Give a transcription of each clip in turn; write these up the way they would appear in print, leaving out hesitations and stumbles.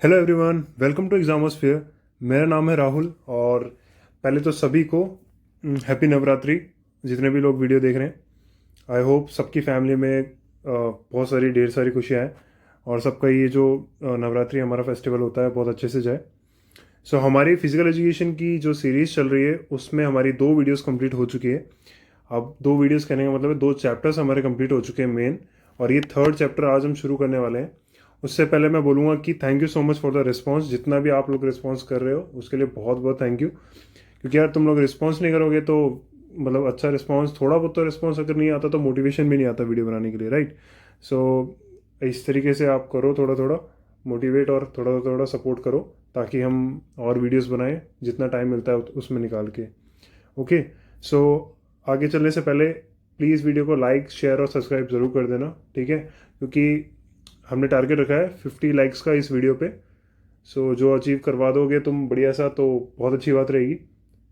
Hello everyone, welcome to Examosphere. मेरा नाम है राहुल और पहले तो सभी को हैप्पी नवरात्रि। जितने भी लोग वीडियो देख रहे हैं, आई होप सबकी फैमिली में बहुत सारी ढेर सारी खुशियाँ हैं और सबका ये जो नवरात्रि हमारा फेस्टिवल होता है बहुत अच्छे से जाए। सो हमारी फिजिकल एजुकेशन की जो सीरीज़ चल रही है उसमें हमारी 2 वीडियोस कंप्लीट हो चुकी है। अब 2 वीडियोस कहने का मतलब है 2 चैप्टर्स हमारे कंप्लीट हो चुके हैं मेन, और ये थर्ड चैप्टर आज हम शुरू करने वाले हैं। उससे पहले मैं बोलूँगा कि thank you so much for the response. जितना भी आप लोग रिस्पांस कर रहे हो उसके लिए बहुत बहुत थैंक यू, क्योंकि यार तुम लोग रिस्पांस नहीं करोगे तो मतलब अच्छा रिस्पांस, थोड़ा बहुत तो रिस्पांस अगर नहीं आता तो मोटिवेशन भी नहीं आता वीडियो बनाने के लिए, राइट? सो इस तरीके से आप करो, थोड़ा थोड़ा मोटिवेट और थोड़ा थोड़ा सपोर्ट करो ताकि हम और वीडियोस बनाएं जितना टाइम मिलता है उसमें निकाल के। ओके, सो आगे चलने से पहले प्लीज़ वीडियो को लाइक शेयर और सब्सक्राइब ज़रूर कर देना, ठीक है? क्योंकि हमने टारगेट रखा है 50 लाइक्स का इस वीडियो पे। सो जो अचीव करवा दोगे तुम बढ़िया सा तो बहुत अच्छी बात रहेगी,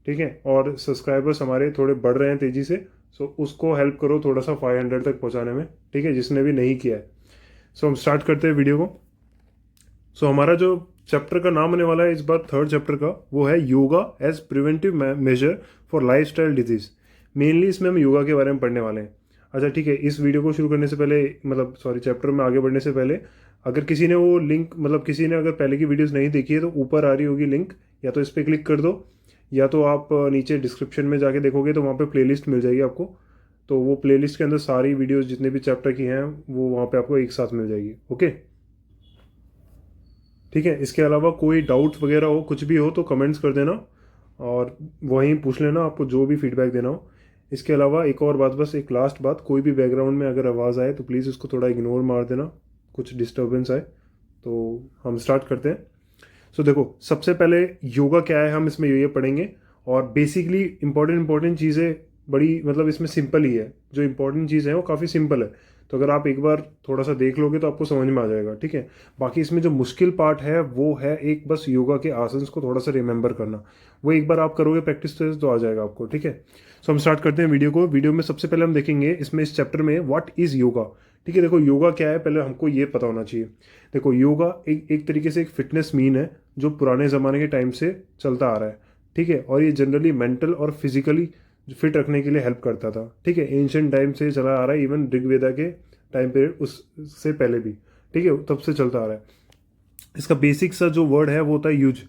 ठीक है? और सब्सक्राइबर्स हमारे थोड़े बढ़ रहे हैं तेज़ी से, सो उसको हेल्प करो थोड़ा सा 500 तक पहुंचाने में, ठीक है, जिसने भी नहीं किया है। सो हम स्टार्ट करते हैं वीडियो को। सो हमारा जो चैप्टर का नाम होने वाला है इस बार थर्ड चैप्टर का, वो है yoga as preventive measure for lifestyle disease. Mainly इसमें हम योगा के बारे में पढ़ने वाले हैं। अच्छा ठीक है, इस वीडियो को शुरू करने से पहले, मतलब सॉरी, चैप्टर में आगे बढ़ने से पहले, अगर किसी ने वो लिंक, मतलब किसी ने अगर पहले की वीडियोस नहीं देखी है तो ऊपर आ रही होगी लिंक, या तो इस पर क्लिक कर दो या तो आप नीचे डिस्क्रिप्शन में जाके देखोगे तो वहाँ पे प्लेलिस्ट मिल जाएगी आपको। तो वो प्लेलिस्ट के अंदर सारी वीडियोस जितने भी चैप्टर की हैं वो वहाँ पे आपको एक साथ मिल जाएगी। ओके, ठीक है। इसके अलावा कोई डाउट वगैरह हो, कुछ भी हो तो कमेंट्स कर देना और वहीं पूछ लेना आपको जो भी फीडबैक देना हो। इसके अलावा एक और बात, बस एक लास्ट बात, कोई भी बैकग्राउंड में अगर आवाज़ आए तो प्लीज़ उसको थोड़ा इग्नोर मार देना, कुछ डिस्टर्बेंस आए। तो हम स्टार्ट करते हैं। सो देखो, सबसे पहले योगा क्या है हम इसमें ये पढ़ेंगे, और बेसिकली इंपॉर्टेंट चीज़ें बड़ी, मतलब इसमें सिंपल ही है। जो इंपॉर्टेंट चीज़ है वो काफ़ी सिंपल है, तो अगर आप एक बार थोड़ा सा देख लोगे तो आपको समझ में आ जाएगा, ठीक है? बाकी इसमें जो मुश्किल पार्ट है वो है एक बस योगा के आसन्स को थोड़ा सा रिमेंबर करना। वो एक बार आप करोगे प्रैक्टिस तो आ जाएगा आपको, ठीक है? सो हम स्टार्ट करते हैं वीडियो को। वीडियो में सबसे पहले हम देखेंगे इसमें इस चैप्टर में व्हाट इज़ योगा। ठीक है, देखो योगा क्या है पहले हमको ये पता होना चाहिए। देखो योगा एक तरीके से एक फिटनेस मीन है जो पुराने ज़माने के टाइम से चलता आ रहा है, ठीक है? और ये जनरली मेंटल और फिजिकली फिट रखने के लिए हेल्प करता था, ठीक है? एंशियंट टाइम से चला आ रहा है, इवन ऋग्वेदा के टाइम पीरियड उससे पहले भी, ठीक है, तब से चलता आ रहा है। इसका बेसिक सा जो वर्ड है वो होता है युज,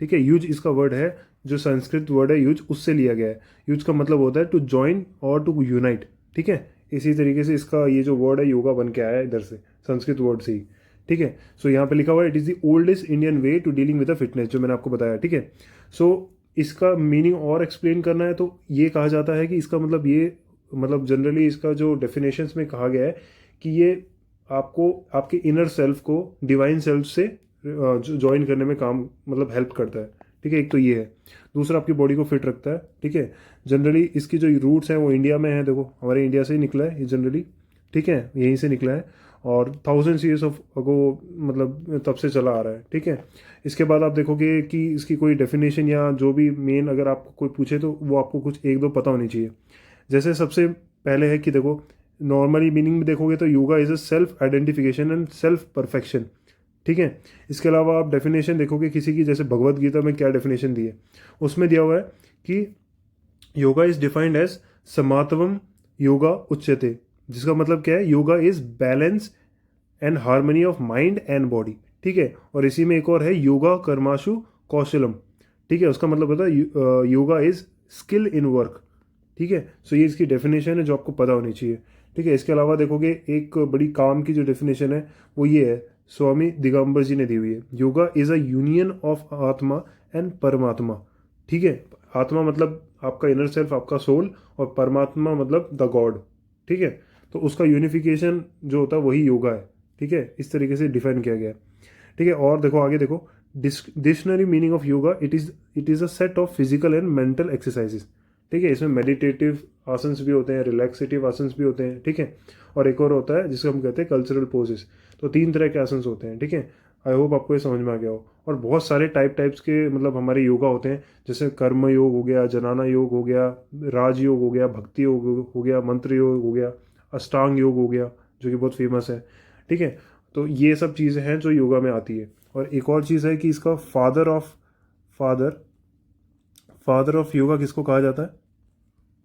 ठीक है? युज इसका वर्ड है, जो संस्कृत वर्ड है युज उससे लिया गया है। युज का मतलब होता है टू जॉइन और टू यूनाइट, ठीक है? इसी तरीके से इसका ये जो वर्ड है योगा बन के आया है इधर से, संस्कृत वर्ड से ही, ठीक है? सो यहाँ पे लिखा हुआ है it is the oldest Indian way to dealing with the fitness, जो मैंने आपको बताया, ठीक है? सो इसका मीनिंग और एक्सप्लेन करना है तो ये कहा जाता है कि इसका मतलब ये, मतलब जनरली इसका जो डेफिनेशंस में कहा गया है कि ये आपको आपके इनर सेल्फ को डिवाइन सेल्फ से ज्वाइन करने में काम, मतलब हेल्प करता है, ठीक है? एक तो ये है। दूसरा आपकी बॉडी को फिट रखता है, ठीक है? जनरली इसकी जो रूट्स हैं वो इंडिया में है, देखो हमारे इंडिया से ही निकला है ये जनरली, ठीक है? यहीं से निकला है और थाउजेंड्स ईयर्स ऑफ अगो, मतलब तब से चला आ रहा है, ठीक है? इसके बाद आप देखोगे कि इसकी कोई डेफिनेशन या जो भी मेन अगर आपको कोई पूछे तो वो आपको कुछ एक दो पता होनी चाहिए। जैसे सबसे पहले है कि देखो, नॉर्मली मीनिंग में देखोगे तो yoga is a self identification and self perfection, ठीक है? इसके अलावा आप डेफिनेशन देखोगे किसी की, जैसे भगवत गीता में क्या डेफिनेशन दी है, उसमें दिया हुआ है कि योगा इज डिफाइंड एज समातवम योगा उच्यते, जिसका मतलब क्या है, yoga is balance and harmony of mind and body, ठीक है? और इसी में एक और है योगा कर्माशु कौशलम, ठीक है? उसका मतलब होता है yoga is skill in work, ठीक है? सो ये इसकी डेफिनेशन है जो आपको पता होनी चाहिए, ठीक है? इसके अलावा देखोगे एक बड़ी काम की जो डेफिनेशन है वो ये है, स्वामी दिगंबर जी ने दी हुई है, yoga is a union of आत्मा एंड परमात्मा, ठीक है? आत्मा मतलब आपका इनर सेल्फ, आपका सोल, और परमात्मा मतलब द गॉड, ठीक है? तो उसका यूनिफिकेशन जो होता है वही योगा है, ठीक है? इस तरीके से डिफाइन किया गया है, ठीक है? और देखो आगे देखो, dictionary meaning of yoga, it is a set of physical and mental exercises, ठीक है? इसमें मेडिटेटिव आसन्स भी होते हैं, रिलैक्सेटिव आसन्स भी होते हैं, ठीक है? और एक और होता है जिसको हम कहते हैं कल्चरल पोजेस। तो 3 तरह के आसन्स होते हैं, ठीक है? आई होप आपको ये समझ में आ गया हो। और बहुत सारे टाइप्स के मतलब हमारे योगा होते हैं, जैसे कर्म योग हो गया, जनाना योग हो गया, राजयोग हो गया, भक्ति योग हो गया, मंत्र योग हो गया, अष्टांग योग हो गया जो कि बहुत फेमस है, ठीक है? तो ये सब चीज़ें हैं जो योगा में आती है। और एक और चीज़ है कि इसका फादर ऑफ योगा किसको कहा जाता है?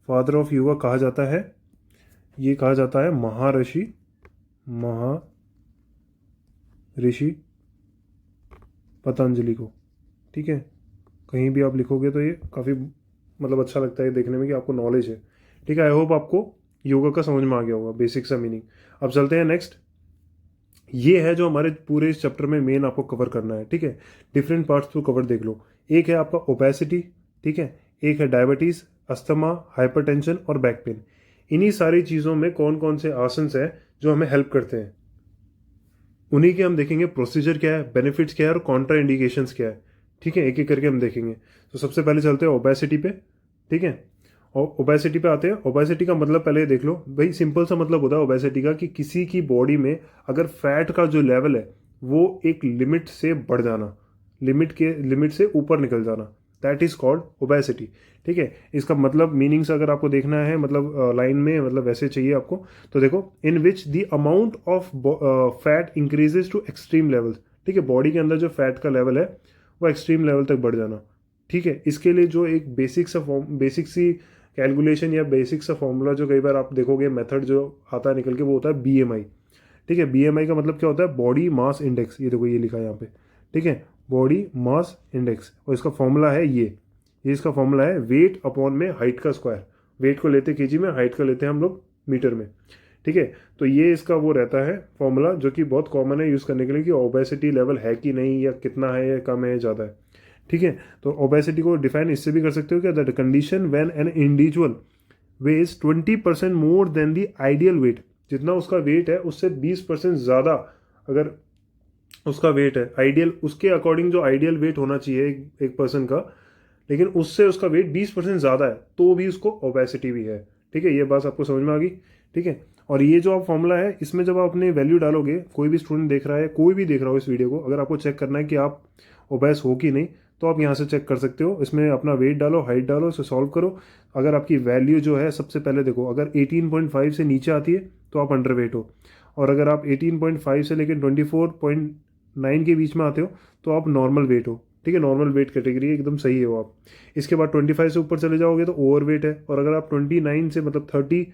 फादर ऑफ योगा कहा जाता है, ये कहा जाता है महर्षि पतंजलि को। ठीक है, कहीं भी आप लिखोगे तो ये काफ़ी मतलब अच्छा लगता है देखने में कि आपको नॉलेज है। ठीक है, आई होप आपको योगा का समझ में आ गया होगा, बेसिक सा मीनिंग। अब चलते हैं नेक्स्ट। ये है जो हमारे पूरे इस चैप्टर में मेन आपको कवर करना है। ठीक है, डिफरेंट पार्ट्स तो कवर देख लो। एक है आपका ओबेसिटी, ठीक है, एक है डायबिटीज़, अस्थमा, हाइपरटेंशन और बैक पेन। इन्हीं सारी चीज़ों में कौन कौन से आसन्स हैं जो हमें हेल्प करते हैं, उन्हीं के हम देखेंगे प्रोसीजर क्या है, बेनिफिट्स क्या है और कॉन्ट्रा इंडिकेशंस क्या है। ठीक है, एक एक करके हम देखेंगे। तो सबसे पहले चलते हैं ओबेसिटी पे। ठीक है, और ओबेसिटी पे आते हैं। ओबेसिटी का मतलब पहले देख लो भाई, सिंपल सा मतलब होता है ओबेसिटी का कि किसी की बॉडी में अगर फैट का जो लेवल है वो एक लिमिट से बढ़ जाना, लिमिट से ऊपर निकल जाना, दैट इज कॉल्ड ओबेसिटी। ठीक है, इसका मतलब मीनिंग्स अगर आपको देखना है, मतलब लाइन में मतलब वैसे चाहिए आपको, तो देखो, in which the amount of fat increases to extreme level. ठीक है, बॉडी के अंदर जो फैट का लेवल है वो एक्सट्रीम लेवल तक बढ़ जाना। ठीक है, इसके लिए जो एक बेसिक सी कैलकुलेशन या बेसिक सा फॉर्मूला जो कई बार आप देखोगे मेथड जो आता है निकल के, वो होता है बीएमआई। ठीक है, बीएमआई का मतलब क्या होता है? Body mass index. ये देखो, ये लिखा है यहाँ पे। ठीक है, बॉडी मास इंडेक्स, और इसका फॉर्मूला है ये इसका फॉर्मूला है वेट अपॉन में हाइट का स्क्वायर। वेट को लेते केजी में, हाइट को लेते हैं हम लोग मीटर में। ठीक है, तो ये इसका वो रहता है फॉर्मूला, जो कि बहुत कॉमन है यूज़ करने के लिए कि ओबेसिटी लेवल है कि नहीं, या कितना है, या कम है, ज़्यादा है। ठीक है, तो ओबेसिटी को डिफाइन इससे भी कर सकते हो कि the condition when an individual weighs 20% more than the ideal weight. जितना उसका वेट है उससे 20% ज़्यादा अगर उसका वेट है, आइडियल उसके अकॉर्डिंग जो आइडियल वेट होना चाहिए एक पर्सन का, लेकिन उससे उसका वेट 20% ज़्यादा है, तो भी उसको ओबेसिटी भी है। ठीक है, ये बात आपको समझ में आ गई। ठीक है, और ये जो आप फॉर्मूला है, इसमें जब आप अपने वैल्यू डालोगे, कोई भी स्टूडेंट देख रहा है, कोई भी देख रहा हो इस वीडियो को, अगर आपको चेक करना है कि आप ओबेस हो कि नहीं, तो आप यहाँ से चेक कर सकते हो। इसमें अपना वेट डालो, हाइट डालो, इसे सॉल्व करो। अगर आपकी वैल्यू जो है, सबसे पहले देखो, अगर 18.5 से नीचे आती है तो आप अंडर वेट हो, और अगर आप 18.5 से लेकर 24.9 के बीच में आते हो तो आप नॉर्मल वेट हो। ठीक है, नॉर्मल वेट कैटेगरी एकदम सही हो आप। इसके बाद 25 से ऊपर चले जाओगे तो ओवर वेट है, और अगर आप 29 से मतलब 30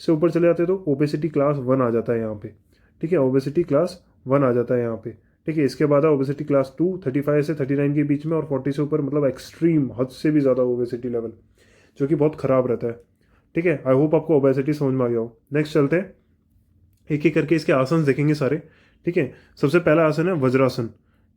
से ऊपर चले जाते हो तो ओबेसिटी क्लास 1 आ जाता है यहाँ पे। ठीक है, ओबेसिटी क्लास 1 आ जाता है यहाँ पे। ठीक है, इसके बाद ओबेसिटी क्लास 2 35 से 39 के बीच में, और 40 से ऊपर मतलब एक्सट्रीम, हद से भी ज़्यादा ओबेसिटी लेवल, जो कि बहुत ख़राब रहता है। ठीक है, आई होप आपको ओबेसिटी समझ में आ गया हो। नेक्स्ट चलते हैं, एक एक करके इसके आसन देखेंगे सारे। ठीक है, सबसे पहला आसन है वज्रासन।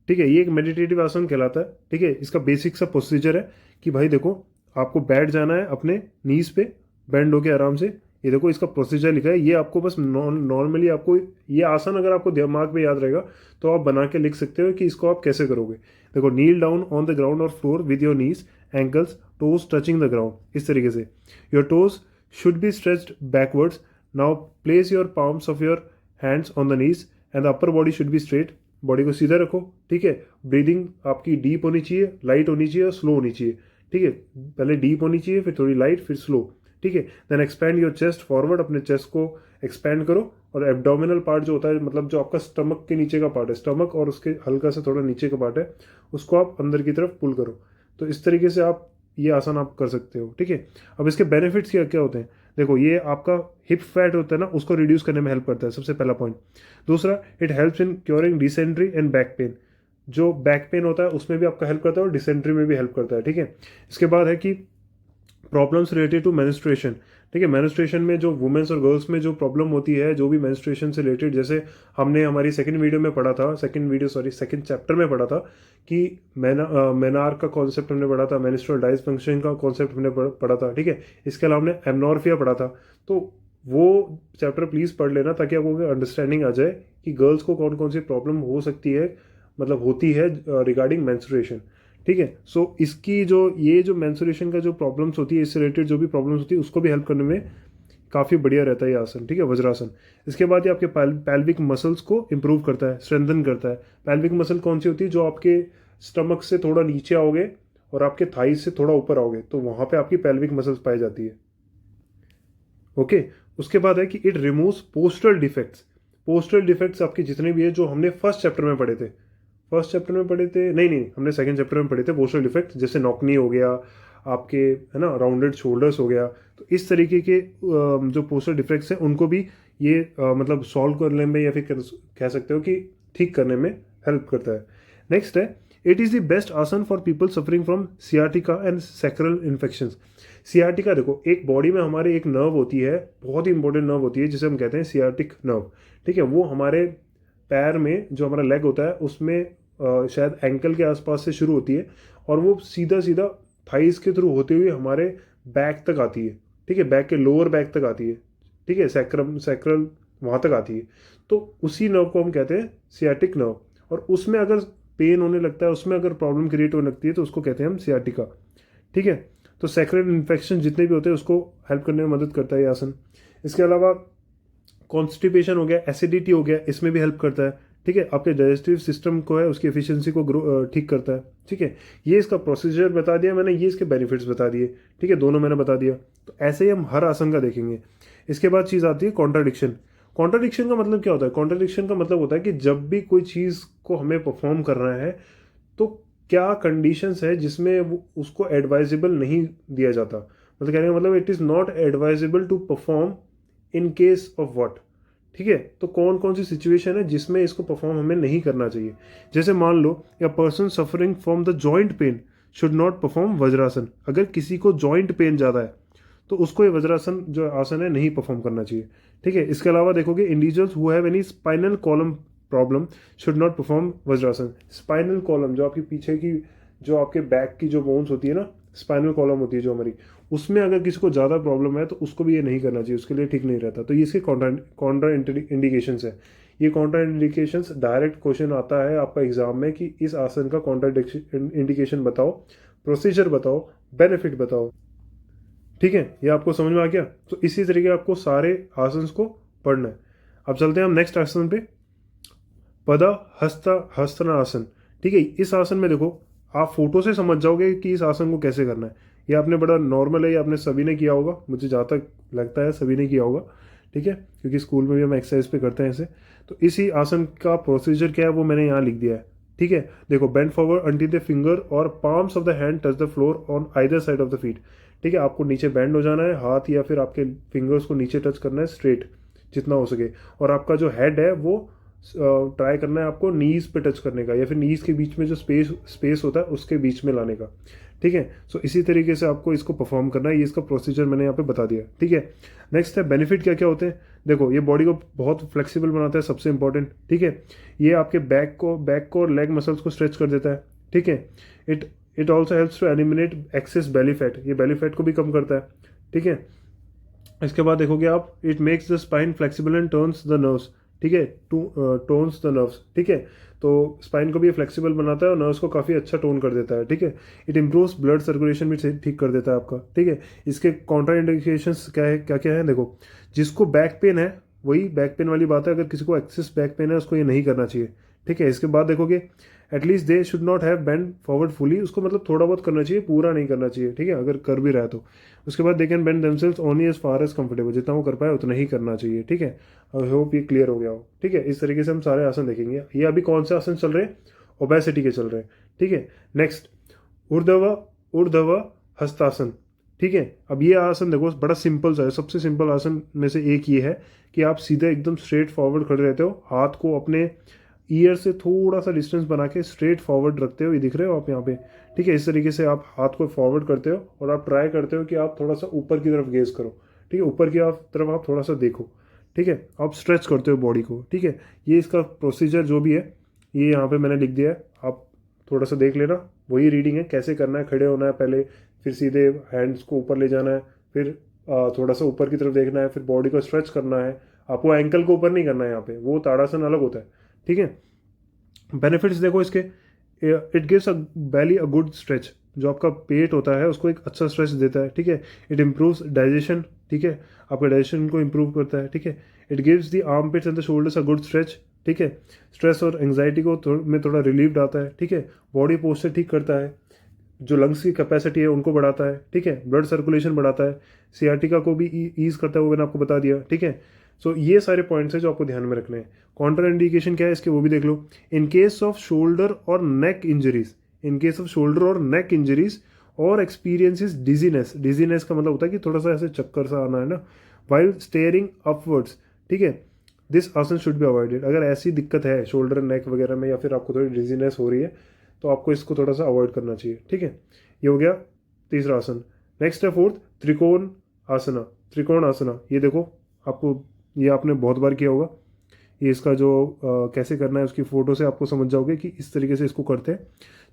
ठीक है, ये एक मेडिटेटिव आसन कहलाता है। ठीक है, इसका बेसिक सा प्रोसीजर है कि भाई देखो, आपको बैठ जाना है अपने नीज पे, बेंड होके आराम से। ये देखो, इसका प्रोसीजर लिखा है, ये आपको बस नॉर्मली आपको ये आसन अगर आपको दिमाग में याद रहेगा तो आप बना के लिख सकते हो कि इसको आप कैसे करोगे। देखो, नील डाउन ऑन द ग्राउंड और floor with your knees, ankles, toes touching the ground, इस तरीके से। Your toes should be stretched backwards. Now place your palms of your hands on the knees and the upper body should be straight. Body को सीधा रखो। ठीक है, breathing आपकी deep होनी चाहिए, लाइट होनी चाहिए और स्लो होनी चाहिए। ठीक है, पहले डीप होनी चाहिए, फिर थोड़ी लाइट, फिर स्लो। ठीक है, then expand your chest forward, अपने चेस्ट को एक्सपैंड करो, और एब्डोमिनल पार्ट जो होता है, मतलब जो आपका स्टमक के नीचे का पार्ट है, स्टमक और उसके हल्का सा थोड़ा नीचे का पार्ट है, उसको आप अंदर की तरफ पुल करो। तो इस तरीके से आप ये आसन आप कर सकते हो। ठीक है, अब इसके बेनिफिट्स क्या क्या होते हैं? देखो, ये आपका हिप फैट होता है ना, उसको रिड्यूस करने में हेल्प करता है, सबसे पहला पॉइंट। दूसरा, it helps in curing dysentery and back pain. जो बैक पेन होता है उसमें भी आपका हेल्प करता है, और डिसेंट्री में भी हेल्प करता है। ठीक है, इसके बाद है कि प्रॉब्लम्स रिलेटेड टू मेंस्ट्रुएशन। ठीक है, मेंस्ट्रुएशन में जो वुमेन्स और गर्ल्स में जो प्रॉब्लम होती है, जो भी मेंस्ट्रुएशन से रिलेटेड, जैसे हमने हमारी सेकंड चैप्टर में पढ़ा था कि मेनार का कॉन्सेप्ट हमने पढ़ा था, मेंस्ट्रुअल डायसफंक्शन का कॉन्सेप्ट हमने पढ़ा था। ठीक है, इसके अलावा हमने एमनोरफिया पढ़ा था। तो वो चैप्टर प्लीज़ पढ़ लेना, ताकि आपको अंडरस्टैंडिंग आ जाए कि गर्ल्स को कौन कौन सी प्रॉब्लम हो सकती है, मतलब होती है रिगार्डिंग मेंस्ट्रुएशन। ठीक है, सो इसकी जो ये जो मेंस्ट्रुएशन का जो प्रॉब्लम्स होती है, इससे रिलेटेड जो भी प्रॉब्लम्स होती है, उसको भी हेल्प करने में काफ़ी बढ़िया रहता है ये आसन। ठीक है, वज्रासन। इसके बाद ये आपके पैल्विक मसल्स को इंप्रूव करता है, स्ट्रेंथन करता है। पैल्विक मसल कौन सी होती है? जो आपके स्टमक से थोड़ा नीचे आओगे और आपके थाइस से थोड़ा ऊपर आओगे, तो वहाँ पे आपकी पैल्विक मसल्स पाई जाती है। ओके, उसके बाद है कि it removes postural defects. Postural defects आपके जितने भी है, जो हमने फर्स्ट चैप्टर में पढ़े थे, फर्स्ट चैप्टर में पढ़े थे, नहीं नहीं, हमने सेकंड चैप्टर में पढ़े थे पोस्चरल डिफेक्ट, जैसे नॉकनी हो गया आपके, है ना, राउंडेड शोल्डर्स हो गया। तो इस तरीके के जो पोस्चरल डिफेक्ट्स हैं उनको भी ये मतलब सॉल्व करने में या फिर कह सकते हो कि ठीक करने में हेल्प करता है। नेक्स्ट है, इट इज़ द बेस्ट आसन for people suffering from sciatica and sacral infections. Sciatica देखो, एक बॉडी में हमारे एक नर्व होती है, बहुत ही इंपॉर्टेंट नर्व होती है जिसे हम कहते हैं सियाटिक नर्व। ठीक है, वो हमारे पैर में जो हमारा लेग होता है उसमें शायद एंकल के आसपास से शुरू होती है और वो सीधा सीधा थाइस के थ्रू होते हुए हमारे बैक तक आती है। ठीक है, बैक के लोअर बैक तक आती है। ठीक है, सैक्रल वहाँ तक आती है। तो उसी नर्व को हम कहते हैं सियाटिक नर्व, और उसमें अगर पेन होने लगता है, उसमें अगर प्रॉब्लम क्रिएट होने लगती है तो उसको कहते हैं हम सियाटिका। ठीक है, तो सैक्रल इन्फेक्शन जितने भी होते हैं उसको हेल्प करने में मदद करता है ये आसन। इसके अलावा कॉन्स्टिपेशन हो गया, एसिडिटी हो गया, इसमें भी हेल्प करता है। ठीक है, आपके डाइजेस्टिव सिस्टम को है उसकी एफिशिएंसी को ठीक करता है। ठीक है, ये इसका प्रोसीजर बता दिया मैंने, ये इसके बेनिफिट्स बता दिए। ठीक है, दोनों मैंने बता दिया। तो ऐसे ही हम हर आसन का देखेंगे। इसके बाद चीज़ आती है कॉन्ट्राडिक्शन। कॉन्ट्राडिक्शन का मतलब क्या होता है? कॉन्ट्राडिक्शन का मतलब होता है कि जब भी कोई चीज़ को हमें परफॉर्म करना है तो क्या कंडीशंस है जिसमें वो उसको एडवाइजेबल नहीं दिया जाता। मतलब कहने का मतलब, it is not advisable to perform in case of what. ठीक है, तो कौन कौन सी सिचुएशन है जिसमें इसको परफॉर्म हमें नहीं करना चाहिए। जैसे मान लो, या person suffering from the joint pain should not perform vajrasana. अगर किसी को जॉइंट पेन ज़्यादा है तो उसको ये वज्रासन जो आसन है नहीं परफॉर्म करना चाहिए। ठीक है, इसके अलावा देखोगे, individuals who have any spinal column problem should not perform vajrasana. Spinal column जो आपकी पीछे की, जो आपके बैक की जो बोन्स होती है ना, स्पाइनल कॉलम होती है जो हमारी, उसमें अगर किसी को ज़्यादा प्रॉब्लम है तो उसको भी ये नहीं करना चाहिए, उसके लिए ठीक नहीं रहता। तो ये इसके कॉन्ट्रा इंडिकेशंस है। ये कॉन्ट्रा इंडिकेशंस डायरेक्ट क्वेश्चन आता है आपका एग्जाम में कि इस आसन का कॉन्ट्रा इंडिकेशन बताओ, प्रोसीजर बताओ, बेनिफिट बताओ। ठीक है, ये आपको समझ में आ गया? तो इसी तरीके आपको सारे आसन को पढ़ना है। अब चलते हैं हम नेक्स्ट आसन पे, पद हस्तासन। ठीक है, इस आसन में देखो, आप फोटो से समझ जाओगे कि इस आसन को कैसे करना है। ये आपने बड़ा नॉर्मल है, ये आपने सभी ने किया होगा, मुझे जहाँ तक लगता है सभी ने किया होगा। ठीक है, क्योंकि स्कूल में भी हम एक्सरसाइज पे करते हैं इसे। तो इसी आसन का प्रोसीजर क्या है वो मैंने यहाँ लिख दिया है। ठीक है, देखो, bend forward until the finger और palms of the hand touch the floor on either side of the feet. ठीक है, आपको नीचे बैंड हो जाना है, हाथ या फिर आपके फिंगर्स को नीचे टच करना है स्ट्रेट जितना हो सके, और आपका जो हेड है वो ट्राई करना है आपको नीज पे टच करने का, या फिर नीज के बीच में जो स्पेस होता है उसके बीच में लाने का। ठीक है, सो इसी तरीके से आपको इसको परफॉर्म करना है। ये इसका प्रोसीजर मैंने यहाँ पे बता दिया। ठीक है, नेक्स्ट है बेनिफिट क्या क्या होते हैं। देखो, ये बॉडी को बहुत फ्लेक्सिबल बनाता है, सबसे इंपॉर्टेंट। ठीक है, ये आपके बैक को और लेग मसल्स को स्ट्रेच कर देता है। ठीक है, it also helps to eliminate excess belly fat. ये बेली फैट को भी कम करता है। ठीक है, इसके बाद देखोगे आप, it makes the spine flexible and turns the nerves. ठीक है, टोन्स द नर्व्स। ठीक है, तो स्पाइन को भी फ्लेक्सिबल बनाता है और नर्व्स को काफ़ी अच्छा टोन कर देता है। ठीक है, इट इम्प्रूव्स ब्लड सर्कुलेशन भी ठीक कर देता है आपका। ठीक है, इसके काउंटर इंडिकेशंस क्या है, क्या क्या है? देखो, जिसको बैक पेन है, वही बैक पेन वाली बात है, अगर किसी को एक्सेस बैक पेन है उसको ये नहीं करना चाहिए। ठीक है, इसके बाद देखोगे, at least they should not have bend forward fully. उसको मतलब थोड़ा बहुत करना चाहिए, पूरा नहीं करना चाहिए। ठीक है, अगर कर भी रहा है तो। उसके बाद they can bend themselves only as far as comfortable. जितना वो कर पाए उतना ही करना चाहिए। ठीक है, आई होप ये क्लियर हो गया हो। ठीक है, इस तरीके से हम सारे आसन देखेंगे। ये अभी कौन से आसन चल रहे हैं? ओबेसिटी के चल रहे हैं। ठीक है, नेक्स्ट, ऊर्ध्व हस्तासन। ठीक है, अब ये आसन देखो, बड़ा सिंपल सा है, सबसे सिंपल आसन में से एक ये है कि आप सीधे एकदम स्ट्रेट फॉरवर्ड खड़े रहते हो, हाथ को अपने ईयर से थोड़ा सा डिस्टेंस बना के स्ट्रेट फॉरवर्ड रखते हो। ये दिख रहे हो आप यहाँ पे? ठीक है, इस तरीके से आप हाथ को फॉरवर्ड करते हो और आप ट्राई करते हो कि आप थोड़ा सा ऊपर की तरफ गेज करो। ठीक है, ऊपर की तरफ आप थोड़ा सा देखो। ठीक है, आप स्ट्रेच करते हो बॉडी को। ठीक है, ये इसका प्रोसीजर जो भी है ये यहाँ पे मैंने लिख दिया है, आप थोड़ा सा देख लेना। वही रीडिंग है, कैसे करना है। खड़े होना है पहले, फिर सीधे हैंड्स को ऊपर ले जाना है, फिर थोड़ा सा ऊपर की तरफ देखना है, फिर बॉडी को स्ट्रेच करना है। आपको एंकल को ऊपर नहीं करना है, यहाँ पे वो ताड़ासन अलग होता है। ठीक है, बेनिफिट्स देखो इसके, it gives a belly a good stretch. जो आपका पेट होता है उसको एक अच्छा स्ट्रेच देता है। ठीक है, इट इम्प्रूव्स डाइजेशन। ठीक है, आपका डाइजेशन को इम्प्रूव करता है। ठीक है, it gives the armpits and the shoulders a good stretch. ठीक है, स्ट्रेस और एंग्जाइटी को में थोड़ा रिलीव आता है। ठीक है, बॉडी पोस्चर ठीक करता है, जो लंग्स की कैपेसिटी है उनको बढ़ाता है। ठीक है, ब्लड सर्कुलेशन बढ़ाता है, सियाटिका को भी ईज करता है, वो मैंने आपको बता दिया। ठीक है, सो ये सारे पॉइंट्स हैं जो आपको ध्यान में रखने हैं। कॉन्ट्रा इंडिकेशन क्या है इसके, वो भी देख लो। इन केस ऑफ शोल्डर और neck injuries, in case of shoulder और नेक इंजरीज और एक्सपीरियंसेस डिजीनेस, डिजीनेस का मतलब होता है कि थोड़ा सा ऐसे चक्कर सा आना है ना, वाइल स्टेयरिंग अपवर्ड्स, ठीक है, दिस आसन शुड बी अवॉइडेड। अगर ऐसी दिक्कत है शोल्डर नेक वगैरह में, या फिर आपको थोड़ी डिजीनेस हो रही है, तो आपको इसको थोड़ा सा अवॉइड करना चाहिए, ठीक है। ये हो गया तीसरा आसन। नेक्स्ट है फोर्थ, त्रिकोण आसना। त्रिकोण आसना, ये देखो आपको, ये आपने बहुत बार किया होगा। ये इसका जो कैसे करना है उसकी फ़ोटो से आपको समझ जाओगे कि इस तरीके से इसको करते हैं।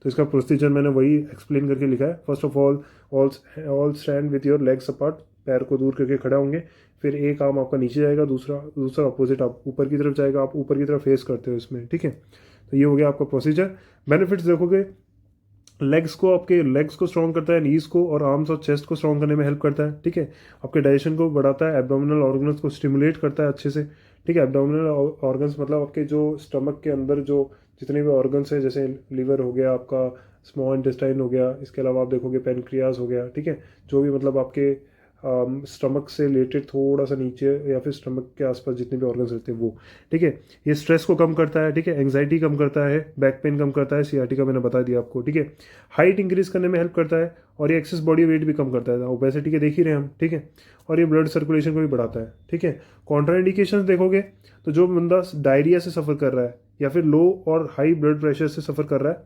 तो इसका प्रोसीजर मैंने वही एक्सप्लेन करके लिखा है। First of all stand with your legs apart, पैर को दूर करके खड़ा होंगे। फिर एक आर्म आपका नीचे जाएगा, दूसरा अपोजिट आप ऊपर की तरफ जाएगा, आप ऊपर की तरफ फेस करते हो इसमें, ठीक है। तो ये हो गया आपका प्रोसीजर। बेनिफिट्स देखोगे, लेग्स को स्ट्रॉन्ग करता है, नीज को और आर्म्स और चेस्ट को स्ट्रॉन्ग करने में हेल्प करता है, ठीक है। आपके डाइजेशन को बढ़ाता है, एब्डोमिनल ऑर्गन्स को स्टिमुलेट करता है अच्छे से, ठीक है। एब्डोमिनल ऑर्गन्स मतलब आपके जो स्टमक के अंदर जो जितने भी ऑर्गन्स हैं, जैसे लीवर हो गया आपका, स्मॉल इंटेस्टाइन हो गया, इसके अलावा आप देखोगे पेनक्रियाज हो गया, ठीक है। जो भी मतलब आपके स्टमक से रिलेटेड थोड़ा सा नीचे या फिर स्टमक के आसपास जितने भी ऑर्गन्स रहते हैं वो, ठीक है। ये स्ट्रेस को कम करता है, ठीक है। एंग्जाइटी कम करता है, बैक पेन कम करता है, सियाटिका मैंने बता दिया आपको, ठीक है। हाइट इंक्रीज करने में हेल्प करता है, और ये एक्सेस बॉडी वेट भी कम करता है, ओबेसिटी के देख ही रहे हैं हम, ठीक है। और ये ब्लड सर्कुलेशन को भी बढ़ाता है, ठीक है। कॉन्ट्राइंडिकेशंस देखोगे तो जो बंदा डायरिया से सफ़र कर रहा है या फिर लो और हाई ब्लड प्रेशर से सफ़र कर रहा है,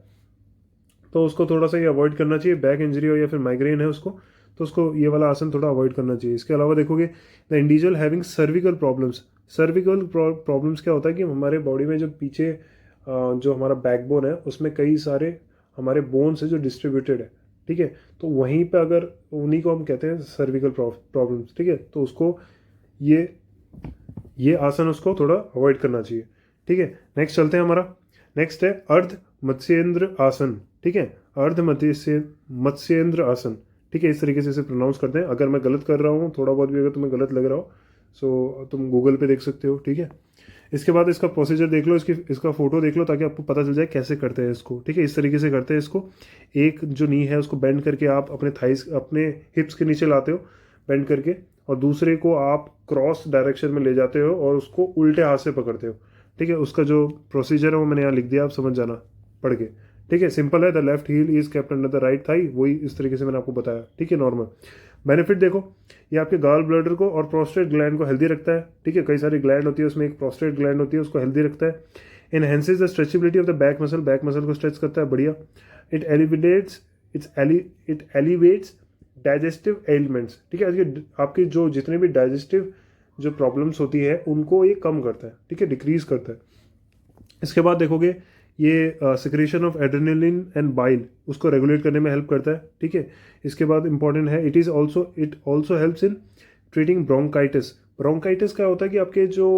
तो उसको थोड़ा सा ये अवॉइड करना चाहिए। बैक इंजरी हो या फिर माइग्रेन है उसको, तो उसको ये वाला आसन थोड़ा अवॉइड करना चाहिए। इसके अलावा देखोगे, the individual having cervical problems. Cervical problems क्या होता है कि हमारे बॉडी में जो पीछे जो हमारा बैकबोन है उसमें कई सारे हमारे बोन्स है जो डिस्ट्रीब्यूटेड है, ठीक है। तो वहीं पे अगर उन्हीं को हम कहते हैं सर्विकल प्रॉब्लम्स, ठीक है। तो उसको ये आसन उसको थोड़ा अवॉइड करना चाहिए, ठीक है। नेक्स्ट चलते हैं, हमारा नेक्स्ट है अर्ध मत्स्येंद्र आसन, ठीक है। अर्ध मत्स्येंद्र आसन, ठीक है। इस तरीके से इसे प्रोनाउंस करते हैं। अगर मैं गलत कर रहा हूँ थोड़ा बहुत भी, अगर तुम्हें गलत लग रहा हो सो तुम गूगल पे देख सकते हो, ठीक है। इसके बाद इसका प्रोसीजर देख लो, इसका फोटो देख लो, ताकि आपको पता चल जाए कैसे करते हैं इसको, ठीक है। इस तरीके से करते हैं इसको। एक जो नी है उसको बेंड करके आप अपने थाइस, अपने हिप्स के नीचे लाते हो बेंड करके, और दूसरे को आप क्रॉस डायरेक्शन में ले जाते हो और उसको उल्टे हाथ से पकड़ते हो, ठीक है। उसका जो प्रोसीजर है वो मैंने यहाँ लिख दिया, आप समझ जाना पढ़ के, ठीक है। सिंपल है, the left heel is kept under the right thigh, वही इस तरीके से मैंने आपको बताया, ठीक है, नॉर्मल। बेनिफिट देखो, ये आपके गाल ब्लडर को और प्रोस्टेट ग्लैंड को हेल्दी रखता है, ठीक है। कई सारी ग्लैंड होती है, उसमें एक प्रोस्टेट ग्लैंड होती है, उसको हेल्दी रखता है। Enhances the stretchability of the back muscle, back muscle को स्ट्रेच करता है, बढ़िया। इट एलिवेट्स डाइजेस्टिव एलिमेंट्स, ठीक है। आपके जो जितने भी डाइजेस्टिव जो प्रॉब्लम्स होती है उनको ये कम करता है, ठीक है, डिक्रीज करता है। इसके बाद देखोगे, ये secretion of adrenaline and bile उसको रेगुलेट करने में हेल्प करता है, ठीक है। इसके बाद इंपॉर्टेंट है, it also helps in treating bronchitis. Bronchitis क्या होता है कि आपके जो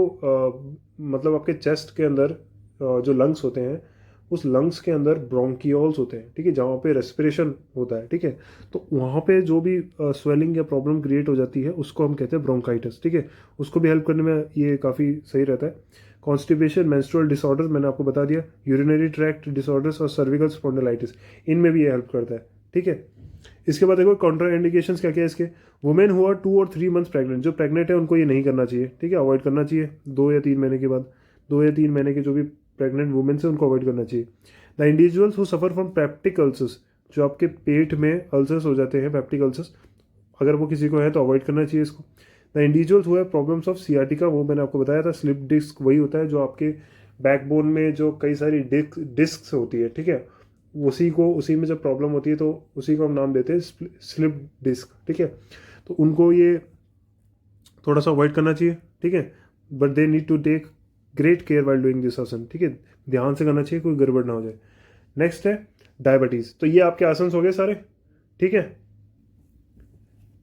मतलब आपके चेस्ट के अंदर जो लंग्स होते हैं, उस लंग्स के अंदर ब्रोंकियोल्स होते हैं, ठीक है, जहाँ पे रेस्पिरेशन होता है, ठीक है। तो वहाँ पे जो भी स्वेलिंग या प्रॉब्लम क्रिएट हो जाती है उसको हम कहते हैं ब्रोंकाइटिस, ठीक है। उसको भी हेल्प करने में ये काफ़ी सही रहता है। कॉन्स्टिपेशन, मेंस्ट्रुअल डिसऑर्डर्स मैंने आपको बता दिया, यूरिनरी ट्रैक्ट डिसऑर्डर्स और सर्विकल स्पॉन्डिलाइटिस, इनमें भी ये हेल्प करता है, ठीक है। इसके बाद देखो कॉन्ट्रा इंडिकेशंस क्या क्या है इसके। वुमेन हु आर 2 और 3 मंथ्स प्रेग्नेंट, जो प्रेग्नेंट है उनको ये नहीं करना चाहिए, ठीक है, अवॉइड करना चाहिए। 2 या 3 महीने के बाद, 2 या 3 महीने के जो भी प्रेग्नेंट वुमेन से उनको अवॉइड करना चाहिए। The individuals who suffer from peptic ulcers, जो आपके पेट में अल्सर्स हो जाते हैं, पेप्टिक अल्सर्स, अगर वो किसी को है तो अवॉइड करना चाहिए इसको। The individuals who have problems of sciatica, वो मैंने आपको बताया था, स्लिप डिस्क वही होता है जो आपके बैकबोन में जो कई सारी डिस्क होती है, ठीक है, उसी में जब प्रॉब्लम होती है तो उसी को हम नाम देते हैं स्लिप डिस्क, ठीक है। तो उनको ये थोड़ा सा अवॉइड करना चाहिए, ठीक है। But they need to take great care while doing this asana, ठीक है, ध्यान से करना चाहिए, कोई गड़बड़ ना हो जाए। नेक्स्ट है डायबिटीज़। तो ये आपके आसन हो गए सारे, ठीक है।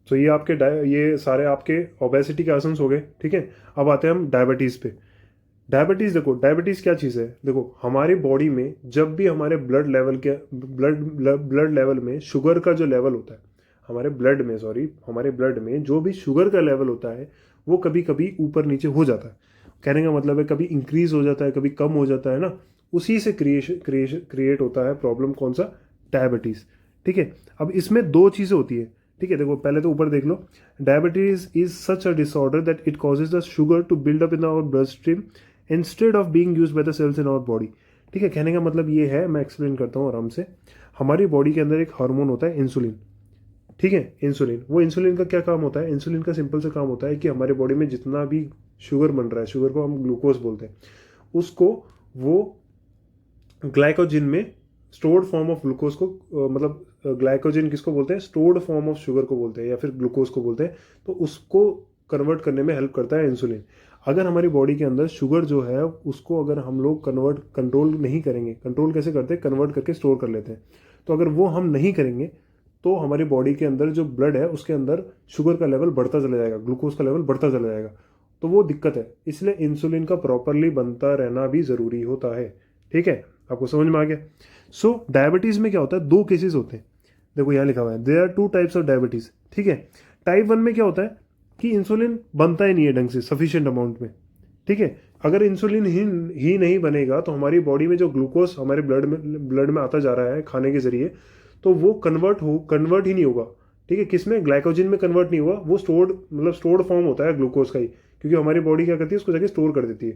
तो ये सारे आपके ओबेसिटी के आसन हो गए, ठीक है। अब आते हैं हम डायबिटीज़ पे। डायबिटीज़ देखो, डायबिटीज़ क्या चीज़ है, देखो हमारी बॉडी में जब भी हमारे ब्लड लेवल में शुगर का जो लेवल होता है, हमारे ब्लड में जो भी शुगर का लेवल होता है वो कभी कभी ऊपर नीचे हो जाता है। कहने का मतलब है कभी इंक्रीज हो जाता है, कभी कम हो जाता है ना, उसी से क्रिएट होता है प्रॉब्लम, कौन सा, डायबिटीज़, ठीक है। अब इसमें 2 चीज़ें होती है, ठीक है, देखो पहले तो ऊपर देख लो, diabetes is such a disorder that it causes the sugar to build up in our bloodstream instead of being used by the cells in our body. ठीक है, कहने का मतलब ये है, मैं एक्सप्लेन करता हूँ आराम से। हमारी बॉडी के अंदर एक हार्मोन होता है इंसुलिन। ठीक है, इंसुलिन, वो इंसुलिन का क्या काम होता है? इंसुलिन का सिंपल सा काम होता है कि हमारे बॉडी में जितना भी शुगर बन रहा है, शुगर को हम ग्लूकोज बोलते हैं, उसको वो ग्लाइकोजिन में स्टोर्ड फॉर्म ऑफ ग्लूकोज को मतलब ग्लाइकोजिन किसको बोलते हैं? स्टोर्ड फॉर्म ऑफ शुगर को बोलते हैं या फिर ग्लूकोज को बोलते हैं। तो उसको कन्वर्ट करने में हेल्प करता है इंसुलिन। अगर हमारी बॉडी के अंदर शुगर जो है उसको अगर हम लोग कंट्रोल नहीं करेंगे, कंट्रोल कैसे करते हैं? कन्वर्ट करके स्टोर कर लेते हैं। तो अगर वो हम नहीं करेंगे तो हमारी बॉडी के अंदर जो ब्लड है उसके अंदर शुगर का लेवल बढ़ता चला जाएगा, ग्लूकोज का लेवल बढ़ता चला जाएगा। तो वो दिक्कत है, इसलिए इंसुलिन का प्रॉपरली बनता रहना भी ज़रूरी होता है। ठीक है, आपको समझ में आ गया? सो डायबिटीज़ में क्या होता है? दो केसेस होते हैं। देखो यहाँ लिखा हुआ है, there are 2 types of diabetes. ठीक है, टाइप 1 में क्या होता है कि इंसुलिन बनता ही नहीं है ढंग से, सफिशिएंट अमाउंट में। ठीक है, अगर इंसुलिन ही नहीं बनेगा तो हमारी बॉडी में जो ग्लूकोज हमारे ब्लड में आता जा रहा है खाने के जरिए, तो वो कन्वर्ट ही नहीं होगा। ठीक है, किस में? ग्लाइकोजिन में कन्वर्ट नहीं हुआ, वो स्टोर्ड फॉर्म होता है ग्लूकोज का ही, क्योंकि हमारी बॉडी क्या करती है? उसको जाके स्टोर कर देती है,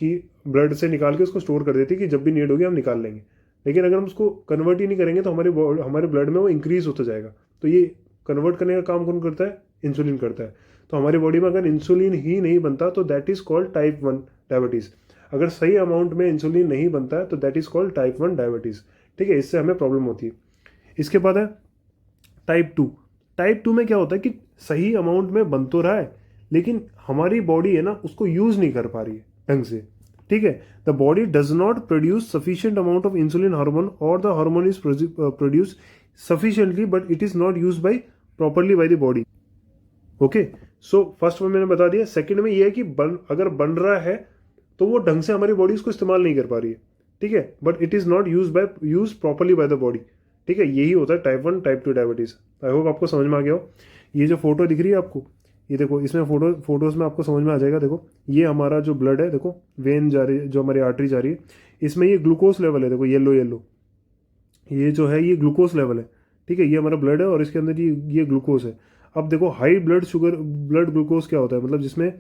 कि ब्लड से निकाल के उसको स्टोर कर देती है कि जब भी नीड होगी हम निकाल लेंगे। लेकिन अगर हम उसको कन्वर्ट ही नहीं करेंगे तो हमारे ब्लड में वो इंक्रीज होता जाएगा। तो ये कन्वर्ट करने का काम कौन करता है? इंसुलिन करता है। तो हमारी बॉडी में अगर इंसुलिन ही नहीं बनता तो that is called type 1 diabetes. अगर सही अमाउंट में इंसुलिन नहीं बनता है तो that is called type 1 diabetes. ठीक है, इससे हमें प्रॉब्लम होती है। इसके बाद है टाइप 2। टाइप 2 में क्या होता है कि सही अमाउंट में बन तो रहा है लेकिन हमारी बॉडी है ना उसको यूज नहीं कर पा रही है ढंग से। ठीक है, the body does not produce sufficient amount of insulin hormone और the hormone is produce sufficiently but it is not use by properly by the body. Okay, so first में मैंने बता दिया। सेकंड में ये है कि अगर बन रहा है तो वो ढंग से हमारी बॉडी उसको इस्तेमाल नहीं कर पा रही है। ठीक है, but it is not use properly by the body. ठीक है, यही होता है type 1 type 2 diabetes. I hope आपको समझ में आ गया हो। ये जो फोटो दिख रही है आपको, ये देखो, इसमें फोटोज में आपको समझ में आ जाएगा। देखो ये हमारा जो ब्लड है, देखो वेन जा रही है, जो हमारी आर्टरी जा रही है, इसमें ये ग्लूकोज लेवल है। देखो येलो येलो, ये जो है ये ग्लूकोज लेवल है। ठीक है, ये हमारा ब्लड है और इसके अंदर ये ग्लूकोज है। अब देखो हाई ब्लड ग्लूकोज क्या होता है? मतलब जिसमें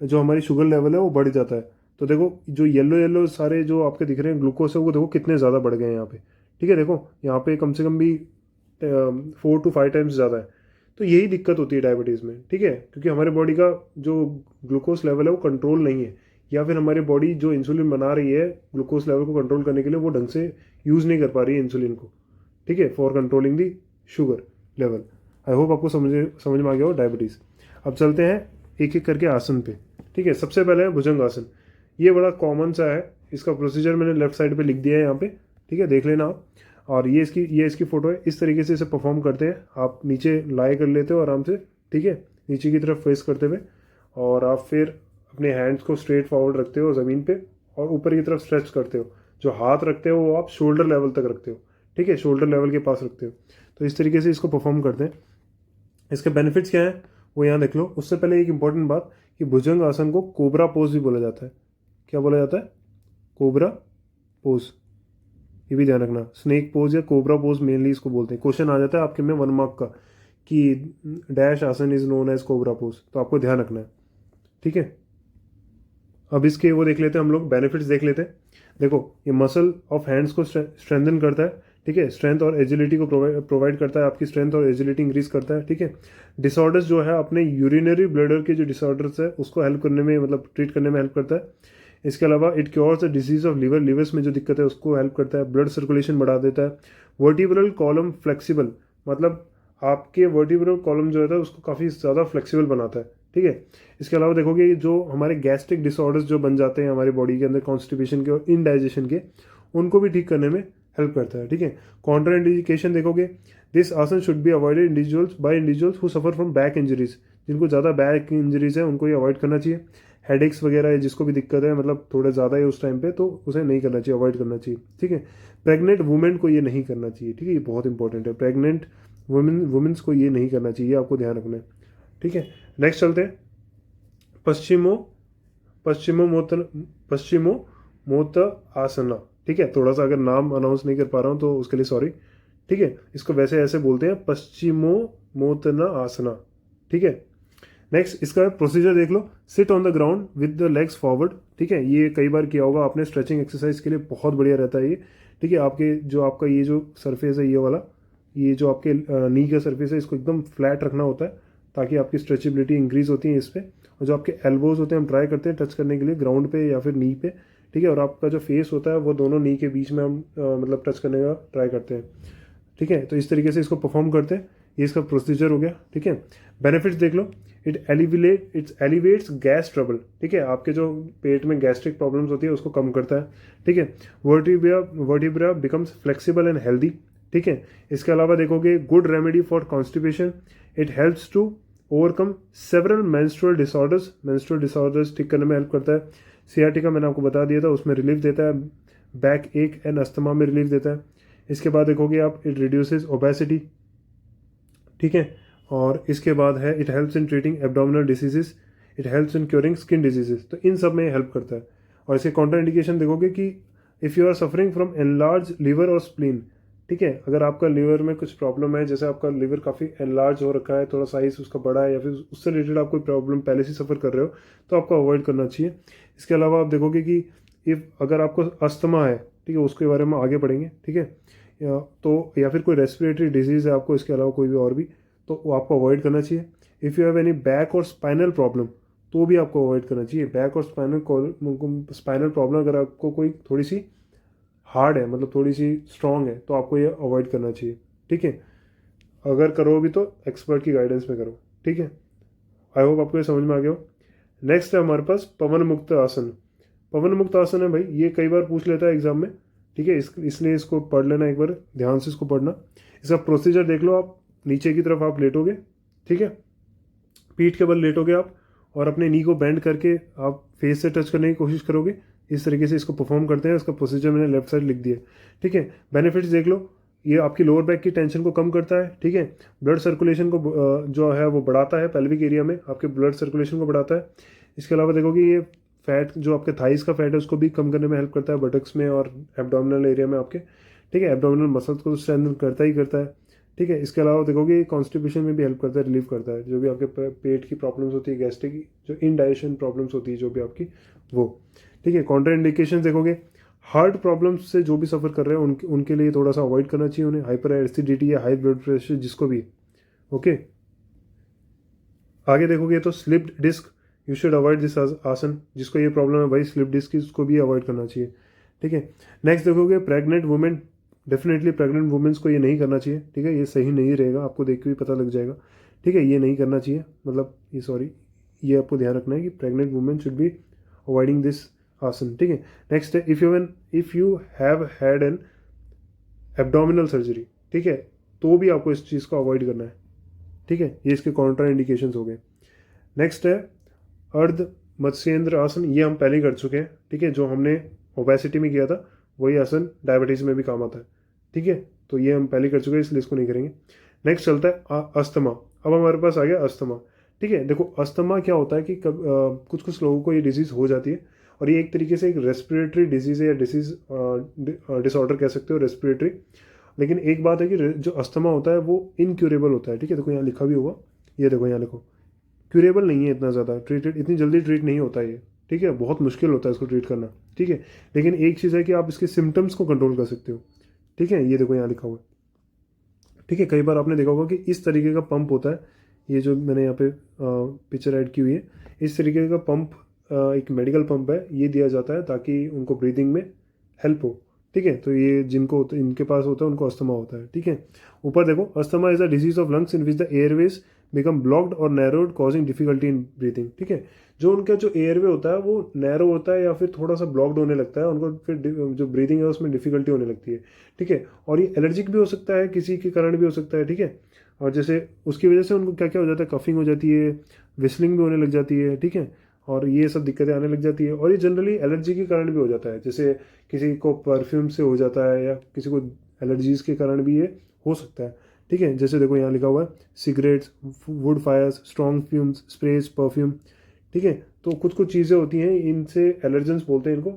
जो हमारी शुगर लेवल है वो बढ़ जाता है। तो देखो जो येलो येलो सारे जो आपके दिख रहे हैं ग्लूकोज है, वो देखो कितने ज़्यादा बढ़ गए हैं यहाँ पे। ठीक है, देखो यहाँ पे कम से कम भी 4 to 5 टाइम्स ज़्यादा है। तो यही दिक्कत होती है डायबिटीज़ में। ठीक है, क्योंकि हमारे बॉडी का जो ग्लूकोज लेवल है वो कंट्रोल नहीं है, या फिर हमारी बॉडी जो इंसुलिन बना रही है ग्लूकोज लेवल को कंट्रोल करने के लिए वो ढंग से यूज़ नहीं कर पा रही है इंसुलिन को। ठीक है, for controlling the sugar level. I hope आपको समझ में आ गया हो डायबिटीज़। अब चलते हैं एक एक करके आसन पे। ठीक है, सबसे पहले है भुजंग आसन। ये बड़ा कॉमन सा है, इसका प्रोसीजर मैंने लेफ्ट साइड पे लिख दिया है यहाँ पे। ठीक है, देख लेना आप। और ये इसकी फ़ोटो है। इस तरीके से इसे परफॉर्म करते हैं। आप नीचे लाई कर लेते हो आराम से। ठीक है, नीचे की तरफ फेस करते हुए, और आप फिर अपने हैंड्स को स्ट्रेट फॉरवर्ड रखते हो ज़मीन पे और ऊपर की तरफ स्ट्रेच करते हो। जो हाथ रखते हो वो आप शोल्डर लेवल तक रखते हो। ठीक है, शोल्डर लेवल के पास रखते हो। तो इस तरीके से इसको परफॉर्म करते हैं। इसके बेनिफिट्स क्या हैं वो यहाँ देख लो। उससे पहले एक इंपॉर्टेंट बात कि भुजंग आसन को कोबरा पोज भी बोला जाता है। क्या बोला जाता है? Cobra pose. ये भी ध्यान रखना, स्नेक पोज या कोबरा पोज मेनली इसको बोलते हैं। क्वेश्चन आ जाता है आपके में 1 मार्क का कि dash asana is known as cobra pose, तो आपको ध्यान रखना है। ठीक है, अब इसके वो देख लेते हैं हम लोग, बेनिफिट्स देख लेते हैं। देखो ये मसल ऑफ हैंड्स को स्ट्रेंथन करता है। ठीक है, स्ट्रेंथ और एजिलिटी को प्रोवाइड करता है, आपकी स्ट्रेंथ और एजिलिटी इंक्रीज करता है। ठीक है, डिसऑर्डर्स जो है अपने यूरिनरी ब्लडर के जो डिसऑर्डर्स है उसको हेल्प करने में, मतलब ट्रीट करने में हेल्प करता है। इसके अलावा it cures the disease of livers में जो दिक्कत है उसको हेल्प करता है। ब्लड सर्कुलेशन बढ़ा देता है। वर्टिब्रल कॉलम फ्लेक्सिबल, मतलब आपके वर्टिब्रल कॉलम जो है उसको काफ़ी ज़्यादा फ्लेक्सिबल बनाता है। ठीक है, इसके अलावा देखोगे जो हमारे गैस्ट्रिक डिसऑर्डर्स जो बन जाते हैं हमारी बॉडी के अंदर कॉन्स्टिपेशन के और इनडाइजेशन के, उनको भी ठीक करने में हेल्प करता है। ठीक है, कॉन्ट्राइंडिकेशन देखोगे, दिस आसन should be avoided individuals who suffer from back injuries. जिनको ज़्यादा बैक इंजरीज है उनको ये अवॉइड करना चाहिए। हेडेक्स वगैरह है जिसको भी दिक्कत है, मतलब थोड़ा ज़्यादा है उस टाइम पे, तो उसे नहीं करना चाहिए, अवॉइड करना चाहिए। ठीक है, प्रेग्नेंट वुमेन को ये नहीं करना चाहिए। ठीक है, ये बहुत इंपॉर्टेंट है। प्रेग्नेंट वुमेन्स को ये नहीं करना चाहिए, आपको ध्यान रखना है। ठीक है, नेक्स्ट चलते हैं पश्चिमो मोत आसना। ठीक है, थोड़ा सा अगर नाम अनाउंस नहीं कर पा रहा हूँ तो उसके लिए सॉरी। ठीक है, इसको वैसे ऐसे बोलते हैं पश्चिमोत्ताना आसना। ठीक है, नेक्स्ट इसका प्रोसीजर देख लो। Sit on the ground with the legs forward. ठीक है, ये कई बार किया होगा आपने, स्ट्रेचिंग एक्सरसाइज के लिए बहुत बढ़िया रहता है ये। ठीक है, आपके जो आपका ये जो सरफेस है ये वाला, ये जो आपके नी का सरफेस है, इसको एकदम फ्लैट रखना होता है ताकि आपकी स्ट्रेचेबिलिटी इंक्रीज होती है इस पर। और जो आपके एल्बोज होते हैं हम ट्राई करते हैं टच करने के लिए ग्राउंड पे या फिर नी पे। ठीक है, और आपका जो फेस होता है वो दोनों नी के बीच में हम मतलब टच करने का ट्राई करते हैं। ठीक है, तो इस तरीके से इसको परफॉर्म करते हैं। ये इसका प्रोसीजर हो गया। ठीक है, बेनिफिट्स देख लो। Its elevates gas trouble. ठीक है, आपके जो पेट में गैस्ट्रिक प्रॉब्लम्स होती है उसको कम करता है। ठीक है, vertebra becomes flexible and healthy. ठीक है, इसके अलावा देखोगे good remedy for constipation. It helps to overcome several menstrual disorders ठीक करने में हेल्प करता है। सियाटिका मैंने आपको बता दिया था, उसमें रिलीफ देता है। बैक एक एंड अस्थमा में रिलीफ देता है। इसके बाद देखोगे आप, इट रिड्यूसेस ओबेसिटी। ठीक है, और इसके बाद है it helps in treating abdominal diseases. It helps in curing skin diseases. तो इन सब में हेल्प करता है। और इसके काउंटर इंडिकेशन देखोगे कि if you are suffering from enlarge liver और स्प्लीन। ठीक है, अगर आपका लीवर में कुछ प्रॉब्लम है, जैसे आपका लीवर काफ़ी एनलार्ज हो रखा है, थोड़ा साइज उसका बड़ा है, या फिर उससे रिलेटेड आप कोई प्रॉब्लम पहले से सफ़र कर रहे हो, तो आपको अवॉइड करना चाहिए। इसके अलावा आप देखोगे कि इफ़ अगर आपको अस्थमा है, ठीक है, उसके बारे में आगे पढ़ेंगे। ठीक है, या फिर कोई रेस्पिरेटरी डिजीज़ है आपको, इसके अलावा कोई भी और भी, तो वो आपको अवॉइड करना चाहिए। If you have any back और स्पाइनल प्रॉब्लम, तो भी आपको अवॉइड करना चाहिए। बैक और स्पाइनल प्रॉब्लम अगर आपको कोई थोड़ी सी हार्ड है, मतलब थोड़ी सी स्ट्रॉन्ग है, तो आपको ये अवॉइड करना चाहिए। ठीक है, अगर करो भी तो एक्सपर्ट की गाइडेंस में करो। ठीक है, आई होप आपको ये समझ में आ गया हो। नेक्स्ट है हमारे पास पवन मुक्त आसन। पवन मुक्त आसन है भाई, ये कई बार पूछ लेता है एग्जाम में। ठीक है, इसलिए इसको पढ़ लेना एक बार, ध्यान से इसको पढ़ना। इसका प्रोसीजर देख लो आप। नीचे की तरफ आप लेटोगे। ठीक है, पीठ के बल लेटोगे आप, और अपने नी को बेंड करके आप फेस से टच करने की कोशिश करोगे। इस तरीके से इसको परफॉर्म करते हैं। इसका प्रोसीजर मैंने लेफ्ट साइड लिख दिया। ठीक है, बेनिफिट्स देख लो। ये आपकी लोअर बैक की टेंशन को कम करता है। ठीक है, ब्लड सर्कुलेशन को जो है वो बढ़ाता है, पेल्विक एरिया में आपके ब्लड सर्कुलेशन को बढ़ाता है। इसके अलावा देखोगे ये फैट, जो आपके थाइस का फैट है, उसको भी कम करने में हेल्प करता है, बटक्स में और एब्डोमिनल एरिया में आपके। ठीक है, एब्डोमिनल मसल्स को स्ट्रेंथन करता ही करता है। ठीक है, इसके अलावा देखोगे कॉन्स्टिपेशन में भी हेल्प करता है, रिलीव करता है। जो भी आपके पेट की प्रॉब्लम्स होती है, गैस्ट्रिक की जो इनडाइजेशन प्रॉब्लम्स होती है जो भी आपकी, वो। ठीक है, काउंटर इंडिकेशन देखोगे, हार्ट प्रॉब्लम्स से जो भी सफ़र कर रहे हैं उनके लिए थोड़ा सा अवॉइड करना चाहिए उन्हें, हाइपर एसिडिटी या हाई ब्लड प्रेशर जिसको भी। ओके, आगे देखोगे तो slipped disc, you should avoid this asana. जिसको ये प्रॉब्लम है भाई स्लिप डिस्क की, उसको भी अवॉइड करना चाहिए। ठीक है, नेक्स्ट देखोगे pregnant women, definitely pregnant women's को ये नहीं करना चाहिए। ठीक है, ये सही नहीं रहेगा, आपको देख के भी पता लग जाएगा। ठीक है, ये नहीं करना चाहिए, मतलब ये सॉरी, ये आपको ध्यान रखना है कि pregnant women should be avoiding this asana. ठीक है, नेक्स्ट है if you have had an abdominal surgery. ठीक है, तो भी आपको इस चीज़ को अवॉइड करना है। ठीक है, ये इसके काउंटर इंडिकेशंस हो गए। नेक्स्ट है अर्ध मत्स्येंद्र आसन। ये हम पहले ही कर चुके हैं। ठीक है, जो हमने ओबेसिटी में किया था वही आसन डायबिटीज़ में भी काम आता है। ठीक है, तो ये हम पहले कर चुके हैं, इसलिए इसको नहीं करेंगे। नेक्स्ट चलता है अस्थमा। अब हमारे पास आ गया अस्थमा। ठीक है, देखो अस्थमा क्या होता है कि कुछ कुछ लोगों को ये डिजीज़ हो जाती है, और ये एक तरीके से एक रेस्पिरेटरी डिजीज़ है, या डिसऑर्डर कह सकते हो, रेस्पिरेटरी। लेकिन एक बात है कि जो अस्थमा होता है वो इनक्यूरेबल होता है। ठीक है, देखो यहाँ लिखा भी होगा, ये देखो यहाँ लिखो, क्यूरेबल नहीं है इतना ज़्यादा, ट्रीटेड इतनी जल्दी ट्रीट नहीं होता है ये। ठीक है, बहुत मुश्किल होता है इसको ट्रीट करना। ठीक है, लेकिन एक चीज़ है कि आप इसके सिम्टम्स को कंट्रोल कर सकते हो। ठीक है, ये देखो यहाँ लिखा हुआ है। ठीक है, कई बार आपने देखा होगा कि इस तरीके का पंप होता है, ये जो मैंने यहाँ पे पिक्चर ऐड की हुई है, इस तरीके का पंप एक मेडिकल पंप है, ये दिया जाता है ताकि उनको ब्रीदिंग में हेल्प हो। ठीक है, तो ये जिनको इनके पास होता है उनको अस्थमा होता है। ठीक है, ऊपर देखो, asthma is a disease of lungs in which the airways become blocked और narrowed causing difficulty in breathing. ठीक है, जो उनका जो एयरवे होता है वो नैरो होता है या फिर थोड़ा सा ब्लॉक्ड होने लगता है, उनको फिर जो ब्रीदिंग है उसमें डिफिकल्टी होने लगती है। ठीक है, और ये एलर्जिक भी हो सकता है, किसी के कारण भी हो सकता है। ठीक है, और जैसे उसकी वजह से उनको क्या क्या हो जाता है, कफिंग हो जाती है, विस्लिंग भी होने लग जाती है। ठीक है, और ये सब दिक्कतें आने लग जाती है, और ये जनरली एलर्जी के कारण भी हो जाता है, जैसे किसी को परफ्यूम से हो जाता है या किसी को एलर्जीज के कारण भी ये हो सकता है। ठीक है, जैसे देखो यहाँ लिखा हुआ है cigarettes, wood fires, strong fumes, sprays, perfume. ठीक है, तो कुछ कुछ चीज़ें होती हैं, इनसे एलर्जेंस बोलते हैं इनको।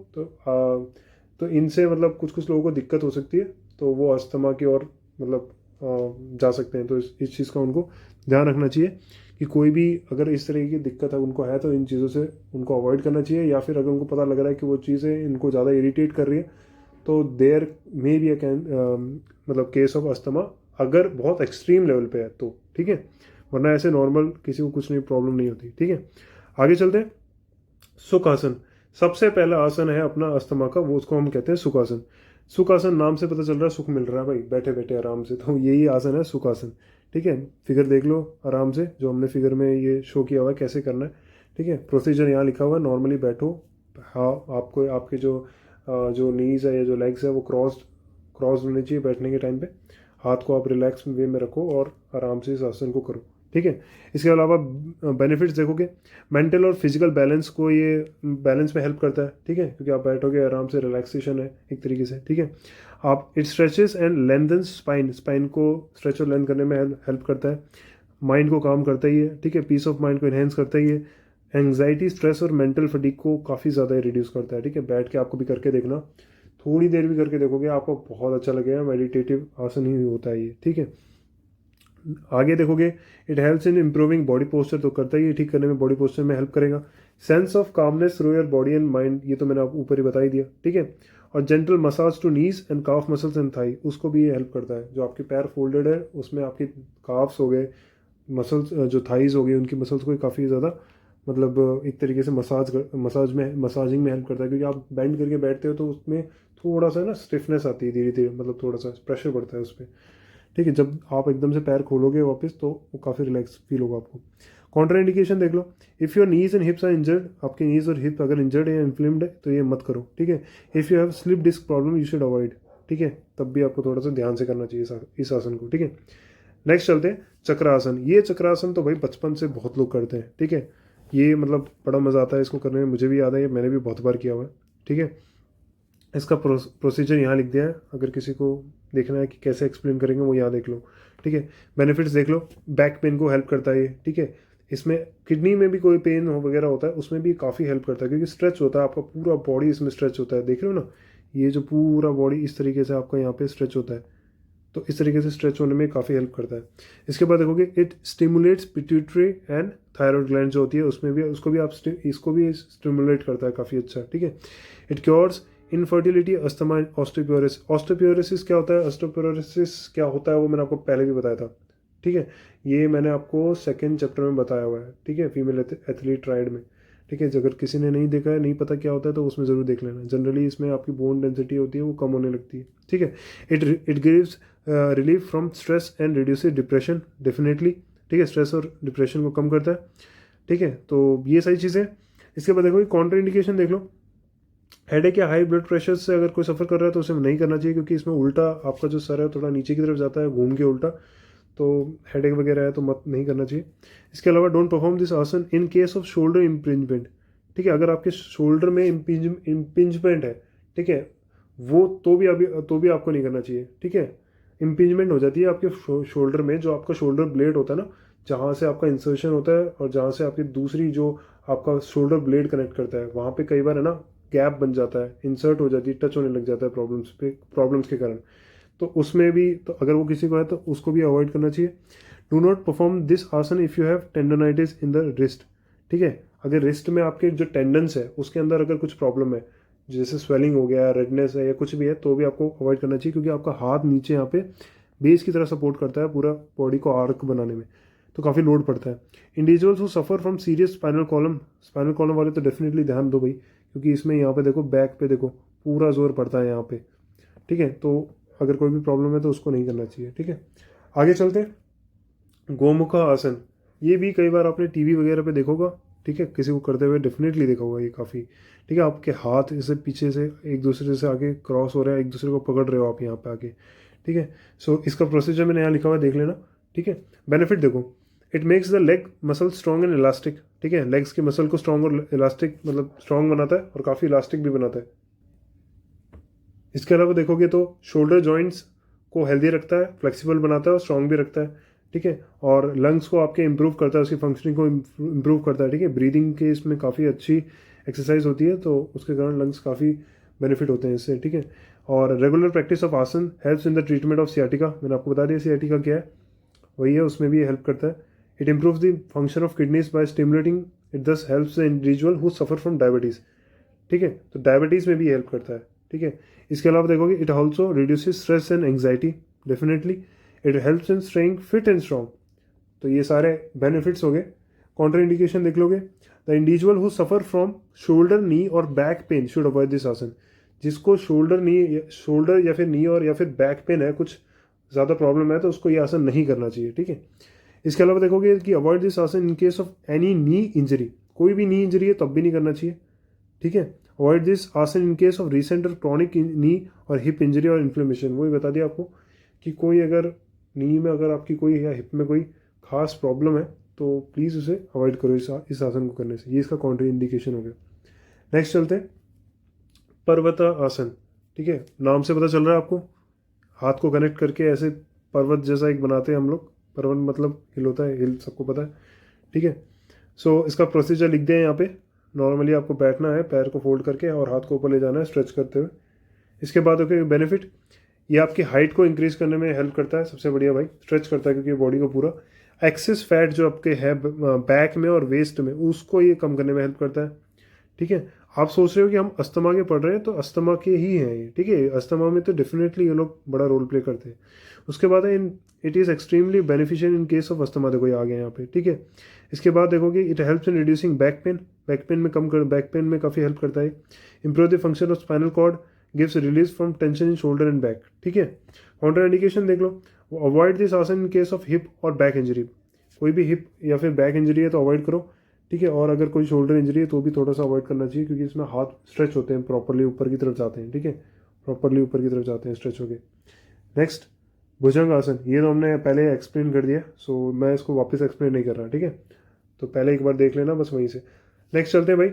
तो इनसे मतलब कुछ कुछ लोगों को दिक्कत हो सकती है, तो वो अस्थमा की ओर मतलब जा सकते हैं। तो इस चीज़ का उनको ध्यान रखना चाहिए कि कोई भी अगर इस तरह की दिक्कत है उनको है तो इन चीज़ों से उनको अवॉइड करना चाहिए, या फिर अगर उनको पता लग रहा है कि वो चीज़ें इनको ज़्यादा इरिटेट कर रही है तो देयर मे बी मतलब केस ऑफ अस्थमा, अगर बहुत एक्सट्रीम लेवल पे है तो, ठीक है। वरना ऐसे नॉर्मल किसी को कुछ नहीं प्रॉब्लम नहीं होती, ठीक है। आगे चलते हैं। सुखासन, सबसे पहला आसन है अपना अस्थमा का, वो उसको हम कहते हैं सुखासन। सुखासन नाम से पता चल रहा है सुख मिल रहा है भाई, बैठे बैठे आराम से, तो यही आसन है सुखासन, ठीक है। फिगर देख लो आराम से, जो हमने फिगर में ये शो किया हुआ है कैसे करना है, ठीक है। प्रोसीजर यहाँ लिखा हुआ है, नॉर्मली बैठो। हाँ, आपको आपके जो नीज है या जो लेग्स है वो क्रॉस होने चाहिए बैठने के टाइम पे। हाथ को आप रिलैक्स वे में रखो और आराम से इस आसन को करो, ठीक है। इसके अलावा बेनिफिट्स देखोगे, मेंटल और फिजिकल बैलेंस को ये बैलेंस में हेल्प करता है, ठीक है, क्योंकि आप बैठोगे आराम से, रिलैक्सेशन है एक तरीके से, ठीक है। आप इट स्ट्रेचेस एंड लेंथन्स स्पाइन को स्ट्रेच और लेंथ करने में हेल्प करता है। माइंड को काम करता ही है, ठीक है। पीस ऑफ माइंड को इन्हेंस करता ही है। एंग्जाइटी, स्ट्रेस और मेंटल फटीग को काफ़ी ज़्यादा रिड्यूस करता है, ठीक है। बैठ के आपको भी करके देखना, थोड़ी देर भी करके देखोगे आपको बहुत अच्छा लगेगा। मेडिटेटिव आसन ही होता है ये, ठीक है। आगे देखोगे, it helps in improving body posture, तो करता ही है, ठीक करने में, बॉडी पोस्चर में हेल्प करेगा। Sense of calmness through your body and mind, ये तो मैंने आप ऊपर ही बता ही दिया, ठीक है। और gentle massage to knees and calf muscles and thigh, उसको भी ये हेल्प करता है। जो आपके पैर फोल्डेड है उसमें आपके काफ्स हो गए, मसल्स जो थाइज हो गए, उनकी मसल्स को काफ़ी ज़्यादा मतलब एक तरीके से मसाजिंग में हेल्प करता है, क्योंकि आप बेंड करके बैठते हो तो उसमें थोड़ा सा ना स्टिफनेस आती है धीरे धीरे, मतलब थोड़ा सा प्रेशर पड़ता है उस पर, ठीक है। जब आप एकदम से पैर खोलोगे वापस तो वो काफ़ी रिलैक्स फील होगा आपको। कॉन्ट्रा इंडिकेशन देख लो, if your knees and hips are injured, आपके नीज और हिप अगर इंजर्ड है या इन्फ्लेम्ड है तो ये मत करो, ठीक है। If you have slip disc problem you should avoid, ठीक है, तब भी आपको थोड़ा सा ध्यान से करना चाहिए इस आसन को, ठीक है। नेक्स्ट चलते हैं चक्रासन। ये चक्रासन तो भाई बचपन से बहुत लोग करते हैं, ठीक है। ये मतलब बड़ा मज़ा आता है इसको करने में, मुझे भी याद है, मैंने भी बहुत बार किया हुआ है, ठीक है। इसका प्रोसीजर यहाँ लिख दिया है, अगर किसी को देखना है कि कैसे एक्सप्लेन करेंगे वो यहाँ देख लो, ठीक है। बेनिफिट्स देख लो, बैक पेन को हेल्प करता है ये, ठीक है। इसमें किडनी में भी कोई पेन हो वगैरह होता है उसमें भी काफ़ी हेल्प करता है, क्योंकि स्ट्रेच होता है आपका पूरा बॉडी, इसमें स्ट्रेच होता है, देख रहे हो ना, ये जो पूरा बॉडी इस तरीके से आपका यहाँ पे स्ट्रेच होता है, तो इस तरीके से स्ट्रेच होने में काफ़ी हेल्प करता है। इसके बाद देखोगे, it stimulates pituitary and thyroid gland जो होती है उसमें भी, उसको भी आप इसको भी स्टिमुलेट करता है काफ़ी अच्छा, ठीक है। It cures infertility, asthma, osteoporosis. Osteoporosis क्या होता है, ऑस्टियोपोरोसिस क्या होता है वो मैंने आपको पहले भी बताया था, ठीक है। ये मैंने आपको सेकेंड चैप्टर में बताया हुआ है, ठीक है, फीमेल एथलीट ट्राइड में, ठीक है। अगर किसी ने नहीं देखा है, नहीं पता क्या होता है, तो उसमें ज़रूर देख लेना। जनरली इसमें आपकी बोन डेंसिटी होती है वो कम होने लगती है, ठीक है। It gives relief from stress and reduce depression, definitely, ठीक है। स्ट्रेस और डिप्रेशन को कम करता है, ठीक है। तो ये सारी चीज़ें। इसके बाद देखो कॉन्ट्रा इंडिकेशन देख लो, हेडेक या हाई ब्लड प्रेशर से अगर कोई सफ़र कर रहा है तो उसे नहीं करना चाहिए, क्योंकि इसमें उल्टा आपका जो सर है थोड़ा नीचे की तरफ जाता है घूम के उल्टा, तो हेडेक वगैरह है तो मत नहीं करना चाहिए। इसके अलावा don't perform this asana in case of shoulder impingement, ठीक है। अगर आपके शोल्डर में इम्पिंजमेंट है, ठीक है, वो तो भी आपको नहीं करना चाहिए, ठीक है। इम्पिंजमेंट हो जाती है आपके शोल्डर में, जो आपका शोल्डर ब्लेड होता है ना, जहाँ से आपका इंसर्शन होता है और जहाँ से आपकी दूसरी जो आपका शोल्डर ब्लेड कनेक्ट करता है, वहाँ पे कई बार है ना गैप बन जाता है, इंसर्ट हो जाती है, टच होने लग जाता है प्रॉब्लम्स के कारण, तो उसमें भी तो अगर वो किसी को है तो उसको भी अवॉइड करना चाहिए। डू नॉट परफॉर्म दिस आसन if you have tendonitis in the wrist, ठीक है। अगर रिस्ट में आपके जो टेंडन्स है उसके अंदर अगर कुछ प्रॉब्लम है, जैसे स्वेलिंग हो गया, रेडनेस है या कुछ भी है, तो भी आपको अवॉइड करना चाहिए, क्योंकि आपका हाथ नीचे यहाँ पे बेस की तरह सपोर्ट करता है पूरा बॉडी को आर्क बनाने में, तो काफ़ी लोड पड़ता है। Individuals who suffer from serious spinal column वाले तो डेफिनेटली ध्यान दो भाई, क्योंकि इसमें यहाँ पे देखो बैक पे देखो पूरा जोर पड़ता है यहाँ पे, ठीक है। तो अगर कोई भी प्रॉब्लम है तो उसको नहीं करना चाहिए, ठीक है। आगे चलते हैं, गोमुखा आसन। ये भी कई बार आपने टीवी वगैरह पे देखोगा, ठीक है, किसी को करते हुए डेफिनेटली देखा होगा ये काफ़ी, ठीक है। आपके हाथ इसे पीछे से एक दूसरे से आगे क्रॉस हो रहे हैं, एक दूसरे को पकड़ रहे हो आप यहाँ पे आके, ठीक है। सो इसका प्रोसीजर मैंने यहाँ लिखा हुआ है, देख लेना, ठीक है। बेनिफिट देखो, it makes the leg muscle strong and elastic, ठीक है। लेग्स की मसल को स्ट्रॉन्ग और इलास्टिक मतलब स्ट्रॉन्ग बनाता है और काफ़ी इलास्टिक भी बनाता है। इसके अलावा देखोगे तो शोल्डर जॉइंट्स को हेल्दी रखता है, फ्लेक्सिबल बनाता है और स्ट्रॉन्ग भी रखता है, ठीक है। और लंग्स को आपके इंप्रूव करता है, उसकी फंक्शनिंग को इंप्रूव करता है, ठीक है। ब्रीदिंग के इसमें काफ़ी अच्छी एक्सरसाइज होती है, तो उसके कारण लंग्स काफ़ी बेनिफिट होते हैं इससे, ठीक है। और रेगुलर प्रैक्टिस ऑफ आसन helps in the treatment of sciatica, मैंने आपको बता दिया सियाटिका क्या है, वही है, उसमें भी ये हेल्प करता है। It improves the function of kidneys by stimulating, it thus helps the individual who suffer from diabetes, ठीक है, तो डायबिटीज़ में भी हेल्प करता है, ठीक है। इसके अलावा देखोगे it also reduces stress and anxiety, definitely it helps in staying fit and strong, तो ये सारे बेनिफिट्स हो गए। कॉन्ट्रा इंडिकेशन देख लोगे, the individual who suffer from shoulder knee और back pain should avoid this asana, जिसको शोल्डर या फिर नी और या फिर बैक पेन है, कुछ ज़्यादा प्रॉब्लम है, तो उसको ये आसन नहीं करना चाहिए, ठीक है। इसके अलावा देखोगे कि avoid this asana in case of any knee injury, कोई भी नी इंजरी है तब भी नहीं करना चाहिए, ठीक है। Avoid this asana in case of recent और क्रॉनिक नी और हिप इंजरी और इन्फ्लेमेशन, वही बता दिया आपको कि कोई अगर नी में अगर आपकी कोई या हिप में कोई खास प्रॉब्लम है तो प्लीज़ उसे अवॉइड करो इस आसन को करने से, ये इसका कॉन्ट्रा इंडिकेशन हो गया। नेक्स्ट चलते हैं पर्वत आसन, ठीक है, नाम से पता चल रहा है आपको, हाथ को कनेक्ट करके ऐसे पर्वत जैसा एक बनाते हैं हम लोग, पर्वत मतलब हिल होता है, हिल सबको पता है, ठीक है। सो इसका प्रोसीजर लिख दिया है यहाँ पे, नॉर्मली आपको बैठना है, पैर को फोल्ड करके और हाथ को ऊपर ले जाना है स्ट्रेच करते हुए। इसके बाद ओके बेनिफिट, ये आपकी हाइट को इंक्रीज करने में हेल्प करता है, सबसे बढ़िया भाई, स्ट्रेच करता है क्योंकि बॉडी को पूरा, एक्सेस फैट जो आपके है बैक में और वेस्ट में, उसको ये कम करने में हेल्प करता है, ठीक है। आप सोच रहे हो कि हम अस्थमा के पढ़ रहे हैं, तो अस्थमा के ही हैं ये, ठीक है, अस्थमा में तो डेफिनेटली ये लोग बड़ा रोल प्ले करते हैं। उसके बाद है it is extremely beneficial in case of asthma, देखो ये आ गया यहाँ पे, ठीक है। इसके बाद देखोगे it helps in reducing back pain, back pain में काफ़ी हेल्प करता है। Improve the function of spinal cord, gives release from tension in shoulder and back, ठीक है। काउंटर इंडिकेशन देख लो, avoid this asana in case of hip और back injury, कोई भी हिप या फिर बैक इंजरी है तो अवॉइड करो, ठीक है। और अगर कोई शोल्डर इंजरी है तो भी थोड़ा सा अवॉइड करना चाहिए, क्योंकि इसमें हाथ स्ट्रेच होते हैं, प्रॉपरली ऊपर की तरफ जाते हैं, ठीक है, प्रॉपरली ऊपर की तरफ जाते हैं स्ट्रेच हो गए। नेक्स्ट भुजंग आसन, ये तो हमने पहले एक्सप्लेन कर दिया, सो मैं इसको वापस एक्सप्लेन नहीं कर रहा, ठीक है, तो पहले एक बार देख लेना बस वहीं से। नेक्स्ट चलते हैं भाई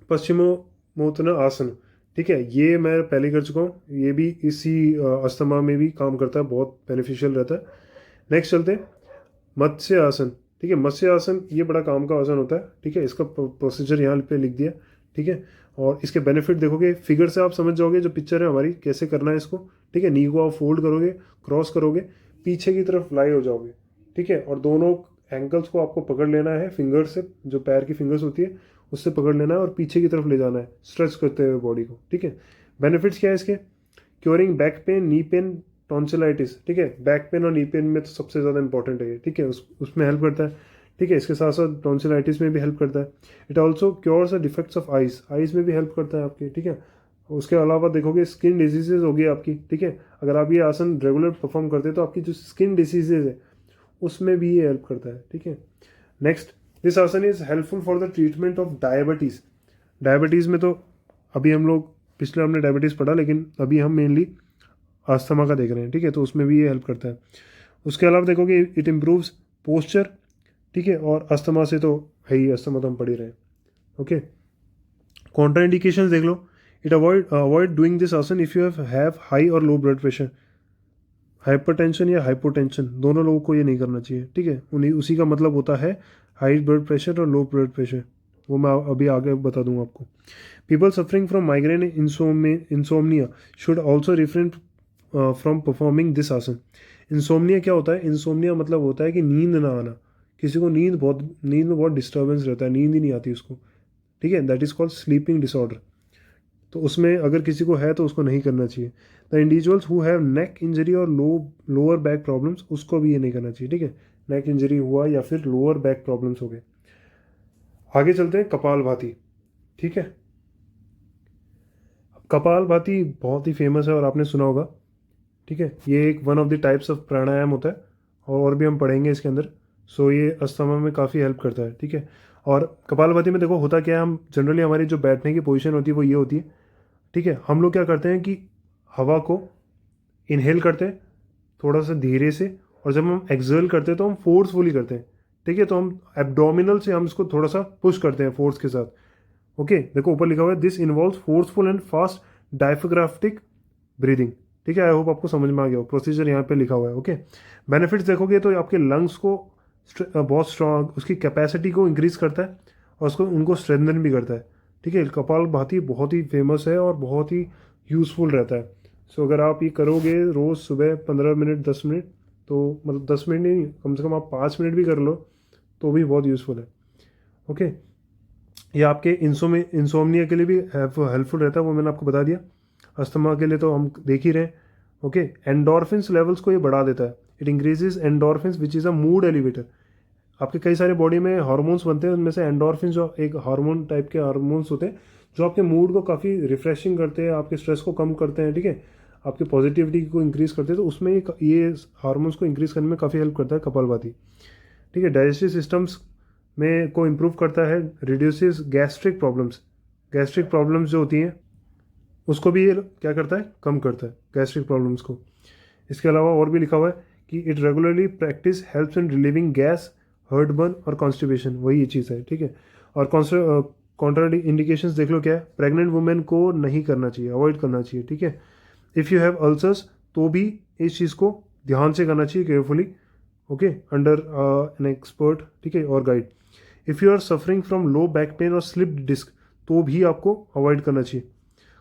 पश्चिमोत्तान आसन, ठीक है, ये मैं पहले कर चुका हूँ, ये भी इसी अस्थमा में भी काम करता है, बहुत बेनिफिशियल रहता है। नेक्स्ट चलते हैं मत्स्य आसन, ठीक है, मत्स्य आसन ये बड़ा काम का आसन होता है, ठीक है, इसका प्रोसीजर यहाँ पे लिख दिया, ठीक है। और इसके बेनिफिट देखोगे, फिगर से आप समझ जाओगे, जो पिक्चर है हमारी कैसे करना है इसको, ठीक है। नी को आप फोल्ड करोगे, क्रॉस करोगे, पीछे की तरफ लाई हो जाओगे, ठीक है, और दोनों एंकल्स को आपको पकड़ लेना है फिंगर से, जो पैर की फिंगर्स होती है उससे पकड़ लेना है और पीछे की तरफ ले जाना है स्ट्रेच करते हुए बॉडी को, ठीक है। बेनिफिट्स क्या है इसके, curing back pain, knee pain, tonsillitis, ठीक है, बैक पेन और नी पेन में तो सबसे ज़्यादा इंपॉर्टेंट है ये, ठीक है, उसमें हेल्प करता है, ठीक है। इसके साथ साथ टॉन्सिलाइटिस में भी हेल्प करता है। It also cures the defects of eyes में भी हेल्प करता है आपके, ठीक है। उसके अलावा देखोगे स्किन डिजीजेज होगी आपकी, ठीक है, अगर आप ये आसन रेगुलर परफॉर्म करते हैं तो आपकी जो स्किन डिजीजेज है उसमें भी ये हेल्प करता है, ठीक है। नेक्स्ट दिस आसन is helpful for the treatment of diabetes, diabetes में तो अभी हम लोग पिछले हमने डायबिटीज़ पढ़ा, लेकिन अभी हम मेनली अस्थमा का देख रहे हैं, ठीक है, तो उसमें भी ये हेल्प करता है। उसके अलावा देखोगे इट इम्प्रूव्स पोस्चर, ठीक है, और अस्थमा से तो है ही, अस्थमा तो हम पढ़ ही रहे हैं, ओके। कॉन्ट्रा इंडिकेशन देख लो, इट अवॉइड डूइंग दिस आसन इफ़ यू हैव हाई और लो ब्लड प्रेशर, हाइपरटेंशन या हाइपोटेंशन दोनों लोगों को ये नहीं करना चाहिए, ठीक है, उन्हीं उसी का मतलब होता है हाई ब्लड प्रेशर और लो ब्लड प्रेशर, वो मैं अभी आगे बता दूंगा आपको। People suffering from migraine insomnia should also refrain from performing this आसन। इंसोमनिया क्या होता है, इंसोमनिया मतलब होता है कि नींद ना आना, किसी को नींद में बहुत डिस्टर्बेंस रहता है, नींद ही नहीं आती उसको, ठीक है, that is called sleeping disorder, तो उसमें अगर किसी को है तो उसको नहीं करना चाहिए। The individuals who have neck injury और लोअर बैक प्रॉब्लम्स, उसको भी ये नहीं करना चाहिए, ठीक है, नेक इंजरी हुआ या फिर लोअर बैक प्रॉब्लम्स हो गए। आगे चलते हैं कपालभाति, ठीक है। कपालभाति बहुत ही फेमस है और आपने सुना होगा, ठीक है, ये एक one of the types of pranayama होता है और भी हम पढ़ेंगे इसके अंदर। सो ये अस्थमा में काफ़ी हेल्प करता है, ठीक है। और कपालभाति में देखो होता क्या है, हम जनरली हमारी जो बैठने की पोजीशन होती है वो ये होती है, ठीक है। हम लोग क्या करते हैं कि हवा को इनहेल करते हैं थोड़ा सा धीरे से, और जब हम एक्सहेल करते हैं तो हम फोर्सफुली करते हैं, ठीक है, तो हम एब्डोमिनल से हम इसको थोड़ा सा पुश करते हैं फोर्स के साथ, ओके। देखो ऊपर लिखा हुआ है this involves forceful and fast diaphragmatic breathing, ठीक है, आई होप आपको समझ में आ गया हो, प्रोसीजर यहाँ पे लिखा हुआ है, ओके। बेनिफिट्स देखोगे तो आपके लंग्स को बहुत स्ट्रांग, उसकी कैपेसिटी को इंक्रीज करता है और उनको स्ट्रेंथन भी करता है, ठीक है। कपालभाति बहुत ही फेमस है और बहुत ही यूज़फुल रहता है। सो अगर आप ये करोगे रोज़ सुबह 15 मिनट 10 मिनट, तो मतलब 10 मिनट नहीं, कम से कम आप 5 मिनट भी कर लो तो भी बहुत यूज़फुल है। ओके, ये आपके इंसोमनिया के लिए भी हेल्पफुल रहता है, वो मैंने आपको बता दिया। अस्थमा के लिए तो हम देख ही रहे हैं। ओके, एंडोर्फिन्स लेवल्स को ये बढ़ा देता है। It increases endorphins which is a mood elevator. आपके कई सारे बॉडी में हार्मोन्स बनते हैं, उनमें से एंडोर्फिन जो एक हार्मोन टाइप के हार्मोन्स होते हैं जो आपके मूड को काफ़ी रिफ्रेशिंग करते हैं, आपके स्ट्रेस को कम करते हैं, ठीक है, आपकी पॉजिटिविटी को इंक्रीज करते हैं। तो उसमें ये हार्मोन्स को इंक्रीज करने में काफ़ी हेल्प करता है कपालभाति। ठीक है, डाइजेस्टिव सिस्टम्स में को इम्प्रूव करता है, रिड्यूसेस गैस्ट्रिक प्रॉब्लम्स जो होती हैं उसको भी ये क्या करता है, कम करता है गैस्ट्रिक प्रॉब्लम्स को। इसके अलावा और भी लिखा हुआ है कि it regularly practice helps in relieving gas, heartburn और कॉन्स्टिपेशन, वही ये चीज़ है। ठीक है, और कॉन्ट्रा इंडिकेशंस देख लो क्या है। प्रेग्नेंट वुमेन को नहीं करना चाहिए, अवॉइड करना चाहिए। ठीक है, इफ़ यू हैव अल्सर्स तो भी इस चीज़ को ध्यान से करना चाहिए, carefully. Okay, under an expert, ठीक है, और guide. If you are suffering from low back pain और स्लिप डिस्क तो भी आपको अवॉइड करना चाहिए।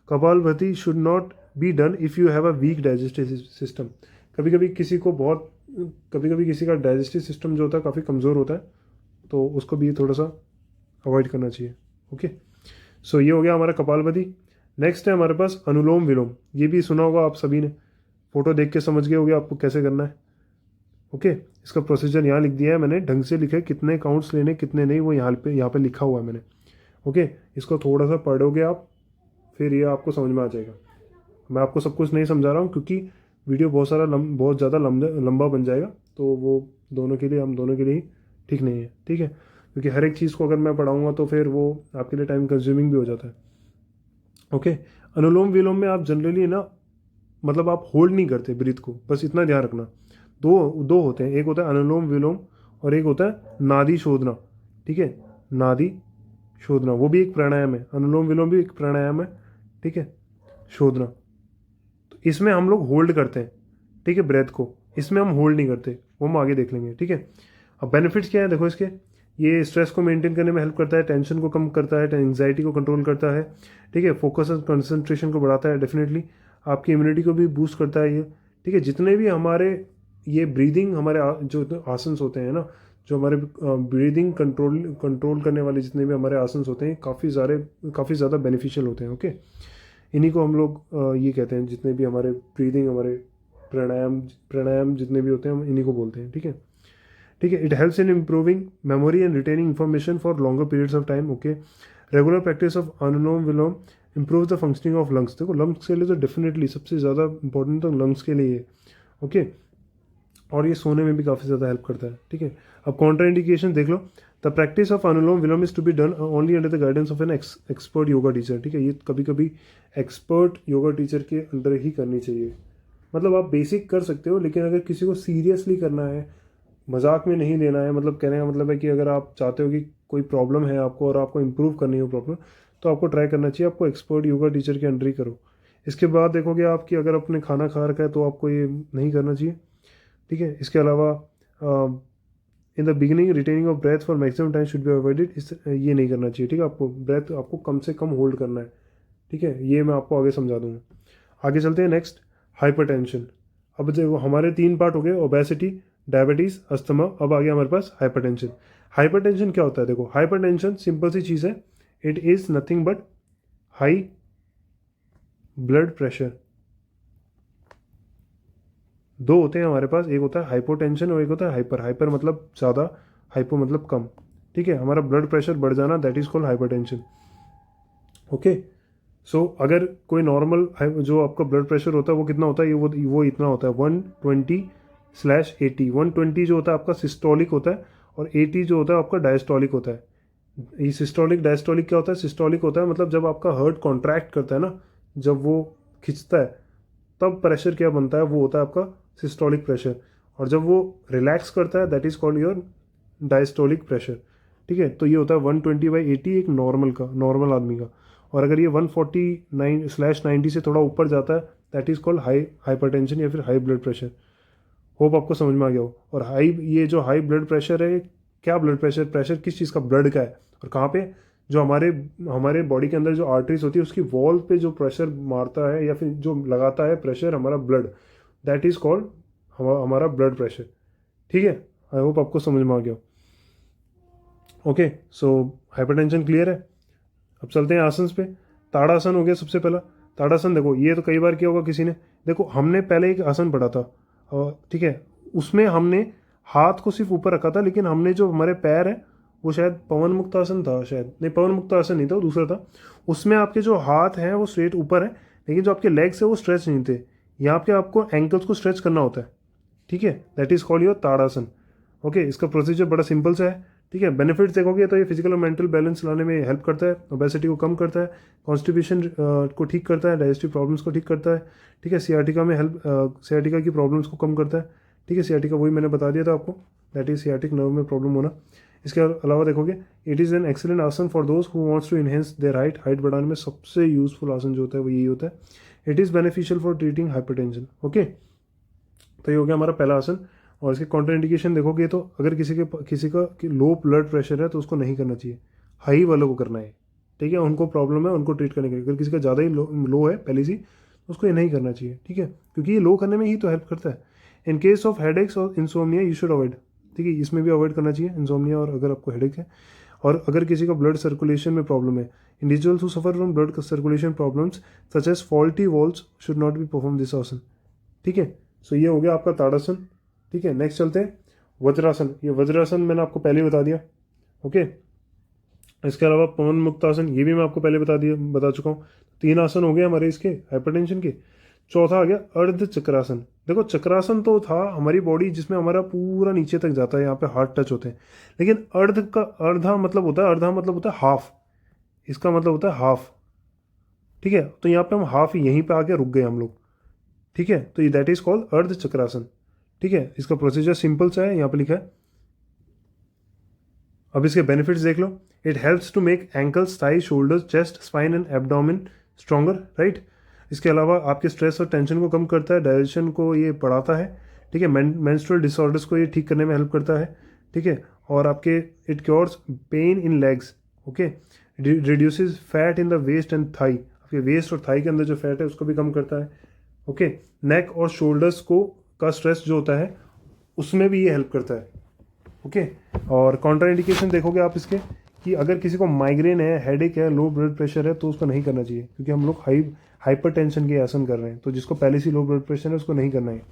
Kapalbhati should not be done if you have a weak digestive system. कभी कभी किसी को बहुत कभी कभी किसी का डाइजेस्टिव सिस्टम जो होता है काफ़ी कमज़ोर होता है, तो उसको भी थोड़ा सा अवॉइड करना चाहिए। ओके, सो ये हो गया हमारा कपालभाति। नेक्स्ट है हमारे पास अनुलोम विलोम। ये भी सुना होगा आप सभी ने, फोटो देख के समझ गए होगे आपको कैसे करना है। ओके, इसका प्रोसीजर यहाँ लिख दिया है मैंने, ढंग से लिखा है, कितने काउंट्स लेने कितने नहीं वो यहाँ पे लिखा हुआ है मैंने। ओके, इसको थोड़ा सा पढ़ोगे आप, फिर ये आपको समझ में आ जाएगा। मैं आपको सब कुछ नहीं समझा रहा हूँ क्योंकि वीडियो बहुत ज़्यादा लंबा बन जाएगा, तो वो हम दोनों के लिए ही ठीक नहीं है। ठीक है, क्योंकि हर एक चीज़ को अगर मैं पढ़ाऊँगा तो फिर वो आपके लिए टाइम कंज्यूमिंग भी हो जाता है। ओके, अनुलोम विलोम में आप जनरली ना, मतलब आप होल्ड नहीं करते ब्रीथ को, बस इतना ध्यान रखना। दो दो होते हैं, एक होता है अनुलोम विलोम और एक होता है नादी शोधना। ठीक है, नादी शोधना वो भी एक प्राणायाम है, अनुलोम विलोम भी एक प्राणायाम है। ठीक है, शोधना, तो इसमें हम लोग होल्ड करते हैं। ठीक है, ब्रेथ को इसमें हम होल्ड नहीं करते, वो हम आगे देख लेंगे। ठीक है, अब बेनिफिट्स क्या है देखो इसके। ये स्ट्रेस को मेंटेन करने में हेल्प करता है, टेंशन को कम करता है, एंग्जाइटी को कंट्रोल करता है। ठीक है, फोकस और कंसंट्रेशन को बढ़ाता है डेफिनेटली, आपकी इम्यूनिटी को भी बूस्ट करता है ये। ठीक है, जितने भी हमारे ये ब्रीदिंग हमारे जो आसन्स होते हैं ना, जो हमारे ब्रीदिंग कंट्रोल करने वाले जितने भी हमारे आसन्स होते हैं, काफ़ी ज़्यादा बेनिफिशियल होते हैं। ओके, इन्हीं को हम लोग ये कहते हैं, जितने भी हमारे ब्रीदिंग हमारे प्राणायाम जितने भी होते हैं हम इन्हीं को बोलते हैं। ठीक है, ठीक है, it helps in improving memory and retaining information for longer periods of time. Okay, regular practice of anulom vilom improve the functioning of lungs. देखो लंग्स के लिए तो डेफिनेटली सबसे ज़्यादा इंपॉर्टेंट तो लंग्स के लिए है। ओके, और ये सोने में भी काफ़ी ज़्यादा हेल्प करता है। ठीक है, अब कॉन्ट्रा इंडिकेशन देख लो। The practice of anulom vilom is to be done only under the guidance of an expert yoga teacher. ठीक है, ये कभी कभी एक्सपर्ट योगा टीचर के अंडर ही करनी चाहिए। मतलब आप बेसिक कर सकते हो, लेकिन अगर किसी को सीरियसली करना है, मजाक में नहीं लेना है, मतलब कहने का मतलब है कि अगर आप चाहते हो कि कोई प्रॉब्लम है आपको और आपको इम्प्रूव करनी हो प्रॉब्लम, तो आपको ट्राई करना चाहिए, आपको एक्सपर्ट योगा टीचर के अंडर ही करो। इसके बाद देखोगे आप कि अगर आपने खाना खा रखा है तो आपको ये नहीं करना चाहिए। ठीक है, इसके अलावा in the beginning retaining of breath for maximum time should be avoided. ये नहीं करना चाहिए। ठीक है, आपको ब्रेथ आपको कम से कम होल्ड करना है। ठीक है, ये मैं आपको आगे समझा दूंगा। आगे चलते हैं नेक्स्ट, हाइपरटेंशन। अब देखो हमारे 3 पार्ट हो गए, ओबेसिटी, डायबिटीज़, अस्थमा। अब आ गया हमारे पास हाइपरटेंशन। हाइपरटेंशन क्या होता है देखो, हाइपरटेंशन सिंपल सी चीज़ है, it is nothing but high blood pressure. दो होते हैं हमारे पास, एक होता है हाइपोटेंशन और एक होता है हाइपर। हाइपर मतलब ज़्यादा, हाइपो मतलब कम। ठीक है, हमारा ब्लड प्रेशर बढ़ जाना, that is called hypertension. Okay, so अगर कोई नॉर्मल जो आपका ब्लड प्रेशर होता है वो कितना होता है, ये वो इतना होता है 120/80। 120 जो होता है आपका सिस्टोलिक होता है, और 80 जो होता है आपका डायस्टोलिक होता है। ये सिस्टोलिक डायस्टोलिक क्या होता है, सिस्टोलिक होता है मतलब जब आपका हार्ट कॉन्ट्रैक्ट करता है ना, जब वो खिंचता है तब प्रेशर क्या बनता है, वो होता है आपका सिस्टोलिक प्रेशर। और जब वो रिलैक्स करता है that is called your diastolic pressure. ठीक है, तो ये होता है 120/80 एक नॉर्मल आदमी का। और अगर ये 149/90 से थोड़ा ऊपर जाता है दैट इज़ कॉल्ड हाइपरटेंशन या फिर हाई ब्लड प्रेशर। होप आपको समझ में आ गया हो। और ये जो हाई ब्लड प्रेशर है, क्या ब्लड प्रेशर किस चीज़ का, ब्लड का है। और कहाँ पे, जो हमारे हमारे बॉडी के अंदर जो आर्टरीज होती है उसकी वॉल पे जो प्रेशर मारता है या फिर जो लगाता है प्रेशर हमारा ब्लड, दैट इज़ कॉल्ड हमारा ब्लड प्रेशर। ठीक है, आई होप आपको समझ में आ गया। ओके, सो हाइपरटेंशन क्लियर है। अब चलते हैं आसन पे। ताड़ासन हो गया सबसे पहला। ताड़ासन देखो, ये तो कई बार किया होगा किसी ने। देखो हमने पहले एक आसन पढ़ा था, ठीक है, उसमें हमने हाथ को सिर्फ ऊपर रखा था, लेकिन हमने जो हमारे पैर है वो शायद पवन मुक्त आसन था, शायद नहीं, पवन मुक्त आसन नहीं था, वो दूसरा था। उसमें आपके जो हाथ हैं वो स्ट्रेट ऊपर है, लेकिन जो आपके लेग्स है वो स्ट्रेच नहीं थे। यहाँ पे आपको एंकल्स को स्ट्रेच करना होता है। ठीक है, that is called your tadasana. Okay, इसका प्रोसीजर बड़ा सिंपल सा है। ठीक है, बेनिफिट्स देखोगे तो ये फिजिकल और मेंटल बैलेंस लाने में हेल्प करता है, ओबेसिटी को कम करता है, कॉन्स्टिपेशन को ठीक करता है, डाइजेस्टिव प्रॉब्लम्स को ठीक करता है। ठीक है, सियाटिका में हेल्प, सियाटिका की प्रॉब्लम्स को कम करता है। ठीक है, सियाटिका वही मैंने बता दिया था आपको, दैट इज सियाटिक नर्व में प्रॉब्लम होना। इसके अलावा देखोगे it is an excellent asana for those who wants to enhance their height बढ़ाने में सबसे यूजफुल आसन जो होता है वो यही होता है। It is beneficial for treating hypertension. Okay, तो ये हो गया हमारा पहला आसन। और इसके कॉन्ट्रा इंडिकेशन देखोगे तो अगर किसी का लो ब्लड प्रेशर है तो उसको नहीं करना चाहिए, हाई वालों को करना है। ठीक है, उनको प्रॉब्लम है, उनको ट्रीट करने के लिए। अगर किसी का ज़्यादा ही लो है पहले से, तो उसको ये नहीं करना चाहिए। ठीक है, क्योंकि ये लो करने में ही तो हेल्प करता है। इन केस ऑफ हेडेक्स और इंसोमनिया यू शुड अवॉइड। ठीक है, इसमें भी अवॉइड करना चाहिए इंसोमनिया, और अगर आपको हेडेक है और अगर किसी का ब्लड सर्कुलेशन में प्रॉब्लम है, individuals who suffer from blood circulation problems such as faulty valves should not be perform this asana. ठीक है, सो ये हो गया आपका ताड़ासन। ठीक है, नेक्स्ट चलते हैं वज्रासन। ये वज्रासन मैंने आपको पहले बता दिया। ओके, इसके अलावा पवन मुक्तासन, ये भी मैं आपको पहले बता चुका हूँ। 3 आसन हो गए हमारे इसके हाइपरटेंशन के। चौथा आ गया अर्ध चक्रासन। देखो चक्रासन तो था हमारी बॉडी जिसमें हमारा पूरा नीचे तक जाता है, यहाँ पे हार्ट टच होते हैं, लेकिन अर्धा मतलब होता है हाफ। इसका मतलब होता है हाफ। ठीक है, तो यहाँ पे हम हाफ यहीं पे आके रुक गए हम लोग। ठीक है, तो ये दैट इज कॉल्ड अर्ध चक्रासन। ठीक है, इसका प्रोसीजर सिंपल सा है, यहाँ पे लिखा है। अब इसके बेनिफिट्स देख लो। It helps to make ankles, thigh, shoulders, chest, spine and abdomen stronger, right. इसके अलावा आपके स्ट्रेस और टेंशन को कम करता है, डाइजेशन को ये बढ़ाता है। ठीक है, मेंस्ट्रुअल डिसऑर्डर्स को ये ठीक करने में हेल्प करता है। ठीक है, और आपके it cures pain in legs. Okay, reduces fat in the waist and thigh. आपके वेस्ट और थाई के अंदर जो फैट है उसको भी कम करता है। ओके, नेक और शोल्डर्स का स्ट्रेस जो होता है उसमें भी ये हेल्प करता है। ओके, और कॉन्ट्रा इंडिकेशन देखोगे आप इसके कि अगर किसी को माइग्रेन है, हेडेक है, लो ब्लड प्रेशर है तो उसको नहीं करना चाहिए, क्योंकि हम लोग हाइपर टेंशन के आसन कर रहे हैं। तो जिसको पहले से लो ब्लड प्रेशर है उसको नहीं करना है।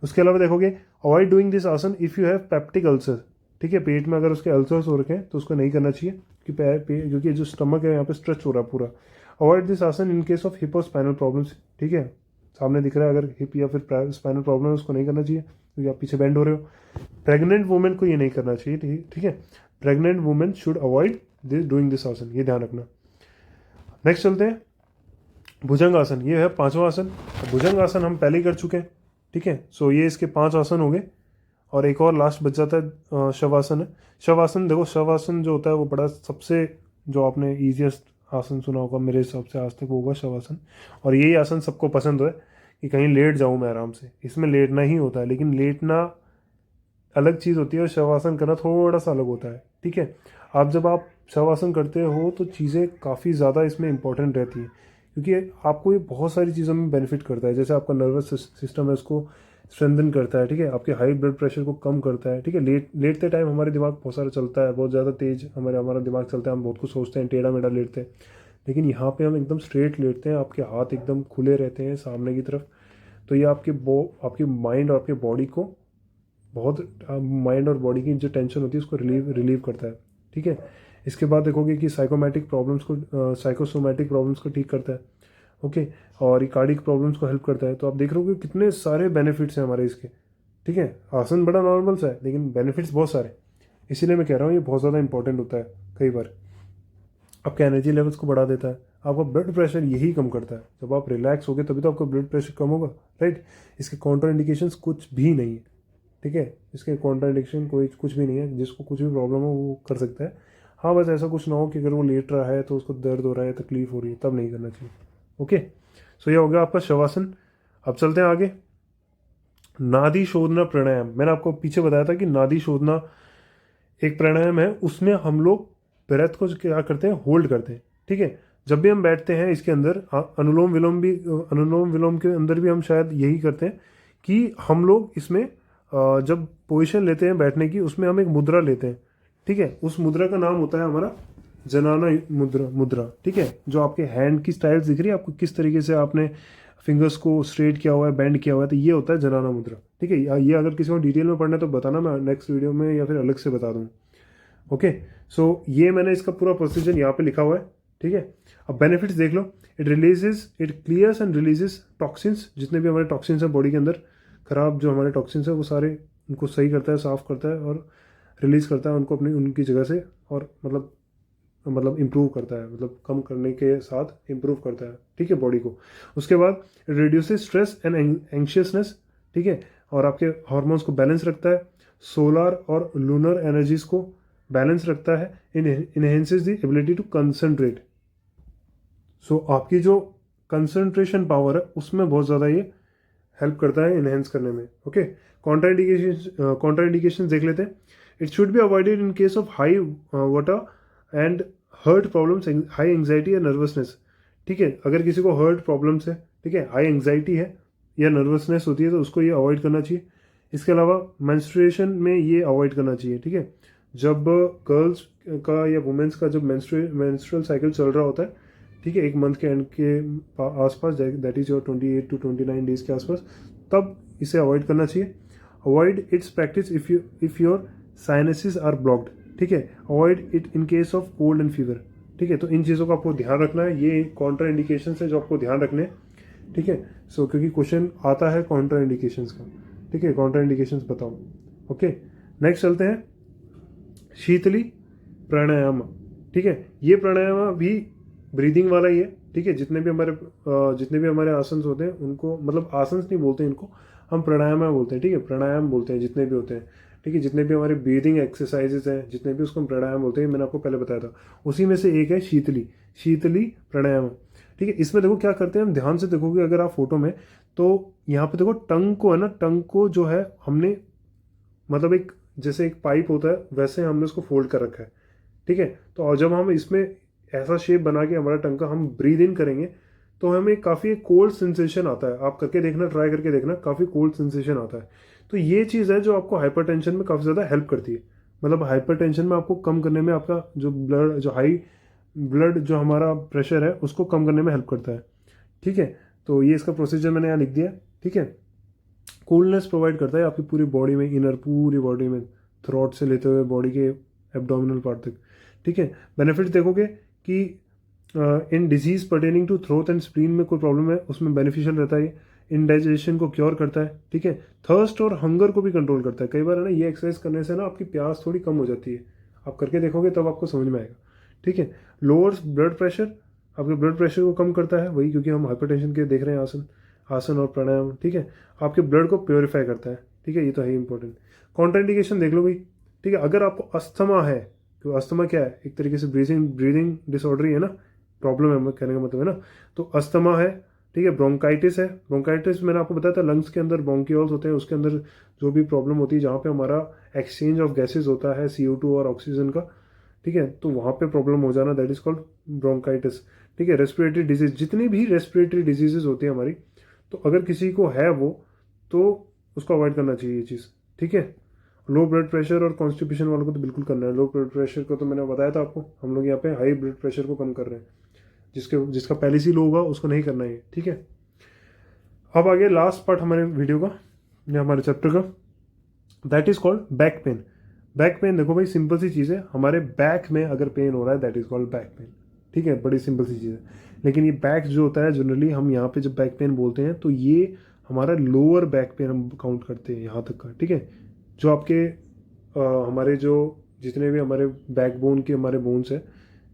उसके अलावा देखोगे अवॉइड डूइंग दिस आसन if you have peptic ulcer. ठीक है, पेट में अगर उसके अल्सर्स हो रखे हैं तो उसको नहीं करना चाहिए, क्योंकि जो स्टमक है यहाँ पे स्ट्रेच हो रहा है पूरा। Avoid this asana in case of hip और स्पाइनल प्रॉब्लम्स। ठीक है, सामने दिख रहा है, अगर हिप या फिर स्पाइनल प्रॉब्लम है उसको नहीं करना चाहिए, क्योंकि आप पीछे बेंड हो रहे हो। प्रेग्नेंट वुमेन को ये नहीं करना चाहिए। ठीक है, pregnant women should avoid doing this आसन, ये ध्यान रखना। नेक्स्ट चलते हैं भुजंग आसन। ये है 5वां आसन। भुजंग आसन हम पहले ही कर चुके हैं। ठीक है, सो ये इसके 5 आसन हो गए, और एक और लास्ट बच जाता है शवासन है। शवासन देखो, शवासन जो होता है वो बड़ा सबसे, जो आपने ईजिएस्ट आसन सुना होगा मेरे हिसाब से आज तक, वो होगा शवासन। और यही आसन सबको पसंद है कि कहीं लेट जाऊँ मैं आराम से, इसमें लेटना ही होता है, लेकिन लेटना अलग चीज़ होती है और शवासन करना थोड़ा सा अलग होता है। ठीक है, जब आप शवासन करते हो तो चीज़ें काफ़ी ज़्यादा इसमें इंपॉर्टेंट रहती है, क्योंकि आपको ये बहुत सारी चीज़ों में बेनिफिट करता है। जैसे आपका नर्वस सिस्टम है उसको स्ट्रेंथन करता है। ठीक है, आपके हाई ब्लड प्रेशर को कम करता है। ठीक है, लेटते टाइम हमारे दिमाग बहुत सारा चलता है, बहुत ज़्यादा तेज हमारा दिमाग चलता है, हम बहुत कुछ सोचते हैं, टेढ़ा मेढ़ा लेटते हैं। लेकिन यहाँ पे हम एकदम स्ट्रेट लेटते हैं, आपके हाथ एकदम खुले रहते हैं सामने की तरफ। तो ये आपकी माइंड और आपके बॉडी को बहुत, माइंड और बॉडी की जो टेंशन होती है उसको रिलीव करता है। ठीक है, इसके बाद देखोगे कि साइकोसोमैटिक प्रॉब्लम्स को ठीक करता है। ओके, और कार्डिक प्रॉब्लम्स को हेल्प करता है। तो आप देख रहे हो कि कितने सारे बेनिफिट्स हैं हमारे इसके। ठीक है, आसन बड़ा नॉर्मल सा है लेकिन बेनिफिट्स बहुत सारे, इसीलिए मैं कह रहा हूँ ये बहुत ज़्यादा इंपॉर्टेंट होता है। कई बार आपके एनर्जी लेवल्स को बढ़ा देता है, आपका ब्लड प्रेशर यही कम करता है। जब आप रिलैक्स होगे तभी तो आपका ब्लड प्रेशर कम होगा, राइट। इसके कॉन्ट्रा इंडिकेशंस कुछ भी नहीं है। ठीक है, इसके कॉन्ट्रा इंडिकेशन कुछ भी नहीं है, जिसको कुछ भी प्रॉब्लम हो वो कर सकता है। हाँ, बस ऐसा कुछ ना हो कि अगर वो लेट रहा है तो उसको दर्द हो रहा है, तकलीफ हो रही है, तब नहीं करना चाहिए। ओके, सो ये हो गया आपका शवासन। अब चलते हैं आगे, नादी शोधना प्राणायाम। मैंने आपको पीछे बताया था कि नादी शोधना एक प्राणायाम है, उसमें हम लोग ब्रेथ को क्या करते हैं, होल्ड करते हैं। ठीक है, जब भी हम बैठते हैं इसके अंदर अनुलोम विलोम के अंदर भी हम शायद यही करते हैं कि हम लोग इसमें जब पोजीशन लेते हैं बैठने की, उसमें हम एक मुद्रा लेते हैं। ठीक है, उस मुद्रा का नाम होता है हमारा जनाना मुद्रा। ठीक है, जो आपके हैंड की स्टाइल्स दिख रही है आपको, किस तरीके से आपने फिंगर्स को स्ट्रेट किया हुआ है, बेंड किया हुआ है, तो ये होता है जनाना मुद्रा। ठीक है, ये अगर किसी को डिटेल में पढ़ना है तो बताना, मैं नेक्स्ट वीडियो में या फिर अलग से बता दूँ। ओके, सो ये मैंने इसका पूरा प्रोसीजर यहाँ पे लिखा हुआ है। ठीक है, अब बेनिफिट्स देख लो। It clears and releases toxins, जितने भी हमारे टॉक्सिन्स हैं बॉडी के अंदर, खराब जो हमारे टॉक्सिन्स हैं वो सारे उनको सही करता है, साफ करता है और रिलीज करता है उनको अपनी उनकी जगह से, और मतलब इम्प्रूव करता है, मतलब कम करने के साथ इम्प्रूव करता है। ठीक है, बॉडी को। उसके बाद रिड्यूसेस स्ट्रेस एंड एंग्शियसनेस। ठीक है, और आपके हार्मोन्स को बैलेंस रखता है, सोलर और लूनर एनर्जीज को बैलेंस रखता है, enhances the ability to concentrate. So आपकी जो कंसंट्रेशन पावर है उसमें बहुत ज़्यादा ये हेल्प करता है इनहेंस करने में। ओके, कॉन्ट्राइंडिकेशन देख लेते हैं। It should be avoided in case of high water and heart problems, high anxiety या नर्वसनेस। ठीक है, अगर किसी को हर्ट प्रॉब्लम्स है, ठीक है, हाई एंग्जाइटी है या नर्वसनेस होती है, तो उसको ये अवॉइड करना चाहिए। इसके अलावा मेंस्ट्रुएशन में ये अवॉइड करना चाहिए। ठीक है, जब गर्ल्स का या वुमेन्स का जब मेंस्ट्रुअल साइकिल चल रहा होता है, ठीक है, एक मंथ के एंड के आसपास, that is your 28 to 29 days के आसपास, तब इसे अवॉइड करना चाहिए। Avoid its practice if your sinuses are blocked. ठीक है, avoid it in case of cold and fever. ठीक है, तो इन चीज़ों का आपको ध्यान रखना है, ये कॉन्ट्रा इंडिकेशन है जो आपको ध्यान रखने हैं। ठीक है, सो क्योंकि क्वेश्चन आता है कॉन्ट्रा इंडिकेशंस का। ठीक है, कॉन्ट्रा इंडिकेशंस बताओ। ओके, नेक्स्ट चलते हैं शीतली प्राणायाम। ठीक है, ये प्राणायाम भी ब्रीदिंग वाला ही है। ठीक है, जितने भी हमारे आसन्स होते हैं उनको, मतलब आसन्स नहीं बोलते इनको, हम प्राणायाम बोलते हैं। ठीक है, प्राणायाम बोलते हैं जितने भी होते हैं। ठीक है, जितने भी हमारे ब्रीदिंग एक्सरसाइजेज हैं, जितने भी, उसको हम प्राणायाम बोलते हैं। मैंने आपको पहले बताया था, उसी में से एक है शीतली प्राणायाम। ठीक है, इसमें देखो क्या करते हैं हम, ध्यान से देखोगे अगर आप फोटो में, तो यहाँ पे देखो टंग को है ना, टंग को जो है हमने, मतलब एक जैसे एक पाइप होता है वैसे हमने उसको फोल्ड कर रखा है। ठीक है, तो जब हम इसमें ऐसा शेप बना के हमारा टंग का हम ब्रीद इन करेंगे तो हमें काफ़ी कोल्ड सेंसेशन आता है। आप करके देखना, ट्राई करके देखना, काफ़ी कोल्ड सेंसेशन आता है। तो ये चीज़ है जो आपको हाइपरटेंशन में काफ़ी ज़्यादा हेल्प करती है। मतलब हाइपरटेंशन में आपको कम करने में, आपका जो हाई ब्लड जो हमारा प्रेशर है उसको कम करने में हेल्प करता है। ठीक है, तो ये इसका प्रोसीजर मैंने यहाँ लिख दिया। ठीक है, कूलनेस प्रोवाइड करता है आपकी पूरी बॉडी में, इनर पूरी बॉडी में, थ्रोट से लेते हुए बॉडी के एब्डोमिनल पार्ट तक। ठीक है, बेनिफिट देखोगे कि इन disease pertaining to throat and spleen में कोई प्रॉब्लम है उसमें बेनिफिशियल रहता है। इंडाइजेशन को क्योर करता है। ठीक है, थर्स्ट और हंगर को भी कंट्रोल करता है। कई बार है ना, ये एक्सरसाइज करने से ना आपकी प्यास थोड़ी कम हो जाती है, आप करके देखोगे तब आपको समझ में आएगा। ठीक है, लोअर्स ब्लड प्रेशर, आपके ब्लड प्रेशर को कम करता है, वही क्योंकि हम हाइपरटेंशन के देख रहे हैं आसन और प्राणायाम। ठीक है, आपके ब्लड को प्योरीफाई करता है। ठीक है, ये तो है इंपॉर्टेंट। कॉन्ट्राइंडिकेशन देख लो भाई। ठीक है, अगर आपको अस्थमा है, तो अस्थमा क्या है, एक तरीके से ब्रीदिंग डिसऑर्डर ही है ना, प्रॉब्लम है, मैं कहने का मतलब है ना। तो अस्थमा है। ठीक है, ब्रोंकाइटिस है। ब्रोंकाइटिस मैंने आपको बताया था, लंग्स के अंदर ब्रोंकियोल्स होते हैं, उसके अंदर जो भी प्रॉब्लम होती है, जहाँ पे हमारा एक्सचेंज ऑफ गैसेज होता है, CO2 और ऑक्सीजन का। ठीक है, तो वहाँ पे प्रॉब्लम हो जाना, दैट इज कॉल्ड ब्रोंकाइटिस। ठीक है, रेस्पिरेटरी डिजीज, जितनी भी रेस्पिरेटरी डिजीजेज होती है हमारी, तो अगर किसी को है वो, तो उसको अवॉइड करना चाहिए ये चीज़। ठीक है, लो ब्लड प्रेशर और कॉन्स्टिपेशन वालों को तो बिल्कुल करना है। लो ब्लड प्रेशर को तो मैंने बताया था आपको, हम लोग यहाँ पे हाई ब्लड प्रेशर को कम कर रहे हैं। जिसका पहले से लो होगा उसको नहीं करना है। ठीक है, अब आगे लास्ट पार्ट हमारे वीडियो का या हमारे चैप्टर का, that is called back pain. Back pen देखो भाई, सिंपल सी चीज़ है, हमारे बैक में अगर पेन हो रहा है that is called back pain. ठीक है, बड़ी सिंपल सी चीज़ है। लेकिन ये बैक जो होता है, जनरली हम यहाँ पे जब बैक पेन बोलते हैं तो ये हमारा लोअर बैक पेन हम काउंट करते हैं यहाँ तक का। ठीक है, जो आपके हमारे जो जितने भी हमारे बैकबोन के हमारे बोन्स हैं,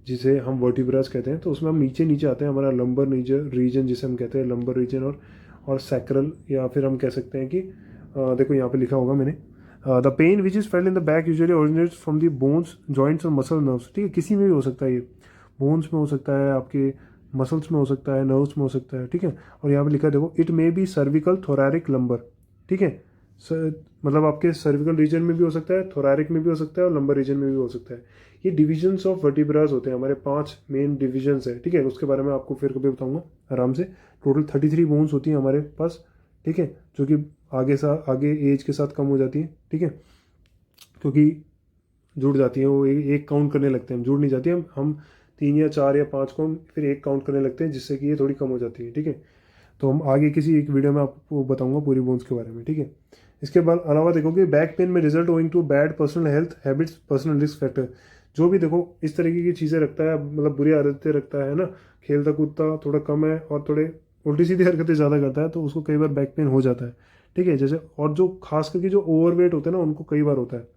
जिसे हम वर्टिब्रास कहते हैं, तो उसमें हम नीचे आते हैं, हमारा लंबर रीजन जिसे हम कहते हैं, लंबर रीजन और सैक्रल, या फिर हम कह सकते हैं कि देखो यहाँ पे लिखा होगा मैंने, the pain which is felt in the back usually originates from the bones, joints और मसल नर्व्स। ठीक है, किसी में भी हो सकता है, ये बोन्स में हो सकता है, आपके मसल्स में हो सकता है, नर्व्स में हो सकता है। ठीक है, और यहाँ पे लिखा है देखो, it may be cervical, thoracic, lumbar. ठीक है, मतलब आपके सर्विकल रीजन में भी हो सकता है, थोरैरिक में भी हो सकता है और लंबर रीजन में भी हो सकता है। ये डिविजन्स ऑफ वर्टिब्रास होते हैं, हमारे 5 मेन डिविजन्स है, ठीक है। उसके बारे में आपको फिर कभी बताऊंगा आराम से। टोटल 33 बोन्स होती हैं हमारे पास, ठीक है, जो कि आगे एज के साथ कम हो जाती है, ठीक है, क्योंकि जुड़ जाती हैं वो एक काउंट करने लगते हैं, हम जुड़ नहीं जाती, हम 3 या 4 या 5 को हम फिर एक काउंट करने लगते हैं, जिससे कि ये थोड़ी कम हो जाती है, ठीक है। तो हम आगे किसी एक वीडियो में आपको बताऊंगा पूरी बोन्स के बारे में, ठीक है। इसके बाद अलावा देखोगे बैक पेन में result owing to bad personal health habits, personal risk factor, जो भी देखो इस तरीके की चीज़ें रखता है, मतलब बुरी आदतें रखता है ना, खेलता कूदता थोड़ा कम है और थोड़े उल्टी सीधी हरकतें ज़्यादा करता है, तो उसको कई बार बैक पेन हो जाता है, ठीक है। जैसे और जो खास करके जो ओवरवेट होते हैं ना, उनको कई बार होता है,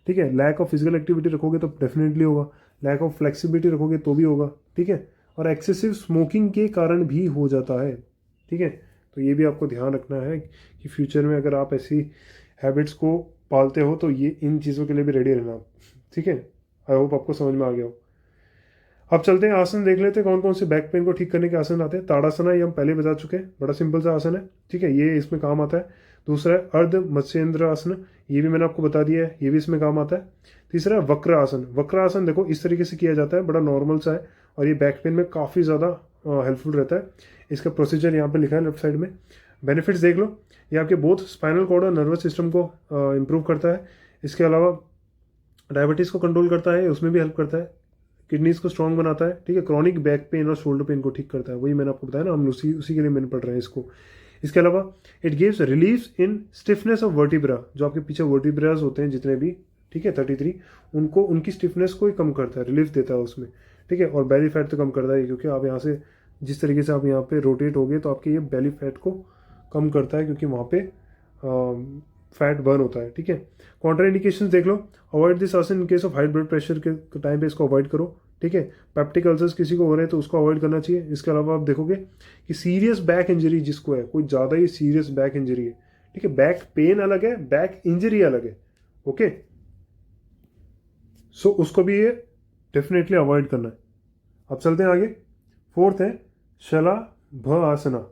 ठीक है। लैक ऑफ फिजिकल एक्टिविटी रखोगे तो डेफिनेटली होगा, लैक ऑफ फ्लेक्सिबिलिटी रखोगे तो भी होगा, ठीक है। और एक्सेसिव स्मोकिंग के कारण भी हो जाता है, ठीक है। तो ये भी आपको ध्यान रखना है कि फ्यूचर में अगर आप ऐसी हैबिट्स को पालते हो तो ये इन चीज़ों के लिए भी रेडी रहना, ठीक है। आई होप आपको समझ में आ गया हो। अब चलते हैं आसन देख लेते हैं कौन कौन से बैक पेन को ठीक करने के आसन आते हैं। ताड़ासना ये हम पहले बता चुके हैं, बड़ा सिंपल सा आसन है, ठीक है, ये इसमें काम आता है। दूसरा है अर्ध मत्स्येंद्र आसन, ये भी मैंने आपको बता दिया है, ये भी इसमें काम आता है। तीसरा है वक्र आसन। वक्र आसन देखो इस तरीके से किया जाता है, बड़ा नॉर्मल सा है और ये बैक पेन में काफ़ी ज़्यादा हेल्पफुल रहता है। इसका प्रोसीजर यहाँ पे लिखा है लेफ्ट साइड में। बेनिफिट्स देख लो, ये आपके बोथ स्पाइनल कॉर्ड और नर्वस सिस्टम को इम्प्रूव करता है। इसके अलावा डायबिटीज़ को कंट्रोल करता है, उसमें भी हेल्प करता है। किडनीज को स्ट्रांग बनाता है, ठीक है। क्रॉनिक बैक पेन और शोल्डर पेन को ठीक करता है, वही मैंने आपको बताया ना, हम उसी उसी के लिए मैंने पढ़ रहे हैं इसको। इसके अलावा it gives relief in stiffness of vertebra, जो आपके पीछे वर्टिब्रास होते हैं जितने भी, ठीक है, 33, उनको उनकी स्टिफनेस को ही कम करता है, रिलीफ देता है उसमें, ठीक है। और बेली फैट तो कम करता है, क्योंकि आप यहाँ से जिस तरीके से आप यहाँ पे रोटेट हो गए तो आपके ये बेली फैट को कम करता है, क्योंकि वहाँ पे फैट बर्न होता है, ठीक है। कॉन्ट्रा इंडिकेशन देख लो, avoid this asana in case of high blood pressure के टाइम पे इसको अवॉइड करो, ठीक है। पेप्टिक अल्सर्स किसी को हो रहे हैं तो उसको अवॉइड करना चाहिए। इसके अलावा आप देखोगे कि सीरियस बैक इंजरी जिसको है, कोई ज़्यादा ही सीरियस बैक इंजरी है, ठीक है, बैक पेन अलग है, बैक इंजरी अलग है, ओके, सो उसको भी ये डेफिनेटली अवॉइड करना है। अब चलते हैं आगे। फोर्थ है शला भ आसना।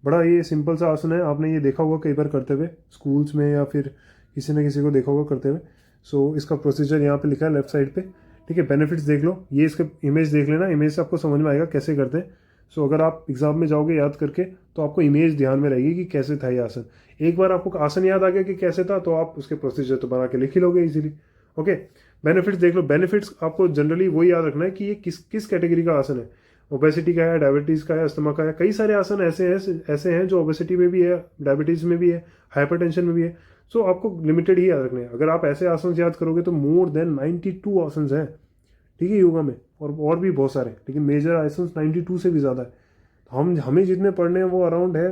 बड़ा ये सिंपल सा आसन है, आपने ये देखा होगा कई बार करते हुए स्कूल्स में, या फिर किसी न किसी को देखा होगा करते हुए। सो इसका प्रोसीजर यहाँ पे लिखा है लेफ्ट साइड पे, ठीक है। बेनिफिट्स देख लो, ये इसका इमेज देख लेना, इमेज से आपको समझ में आएगा कैसे करते हैं। सो अगर आप एग्जाम में जाओगे याद करके तो आपको इमेज ध्यान में रहेगी कि कैसे था ये आसन। एक बार आपको आसन याद आ गया कि कैसे था तो आप उसके प्रोसीजर तो बना के लिख ही लोगे इजीली, ओके। बेनिफिट्स देख लो, बेनिफिट्स आपको जनरली वही याद रखना है कि ये किस किस कैटेगरी का आसन है। ओबेसिटी का है, डायबिटीज़ का है, अस्थमा का है, कई सारे आसन ऐसे हैं जो ओबेसिटी में भी है, डायबिटीज़ में भी है, हाइपरटेंशन में भी है। सो आपको लिमिटेड ही याद रखने हैं। अगर आप ऐसे आसन याद करोगे तो मोर देन 92 आसन हैं, ठीक है, योगा में, और भी बहुत सारे, लेकिन मेजर आसन 92 से भी ज़्यादा है। तो हमें जितने पढ़ने हैं वो अराउंड है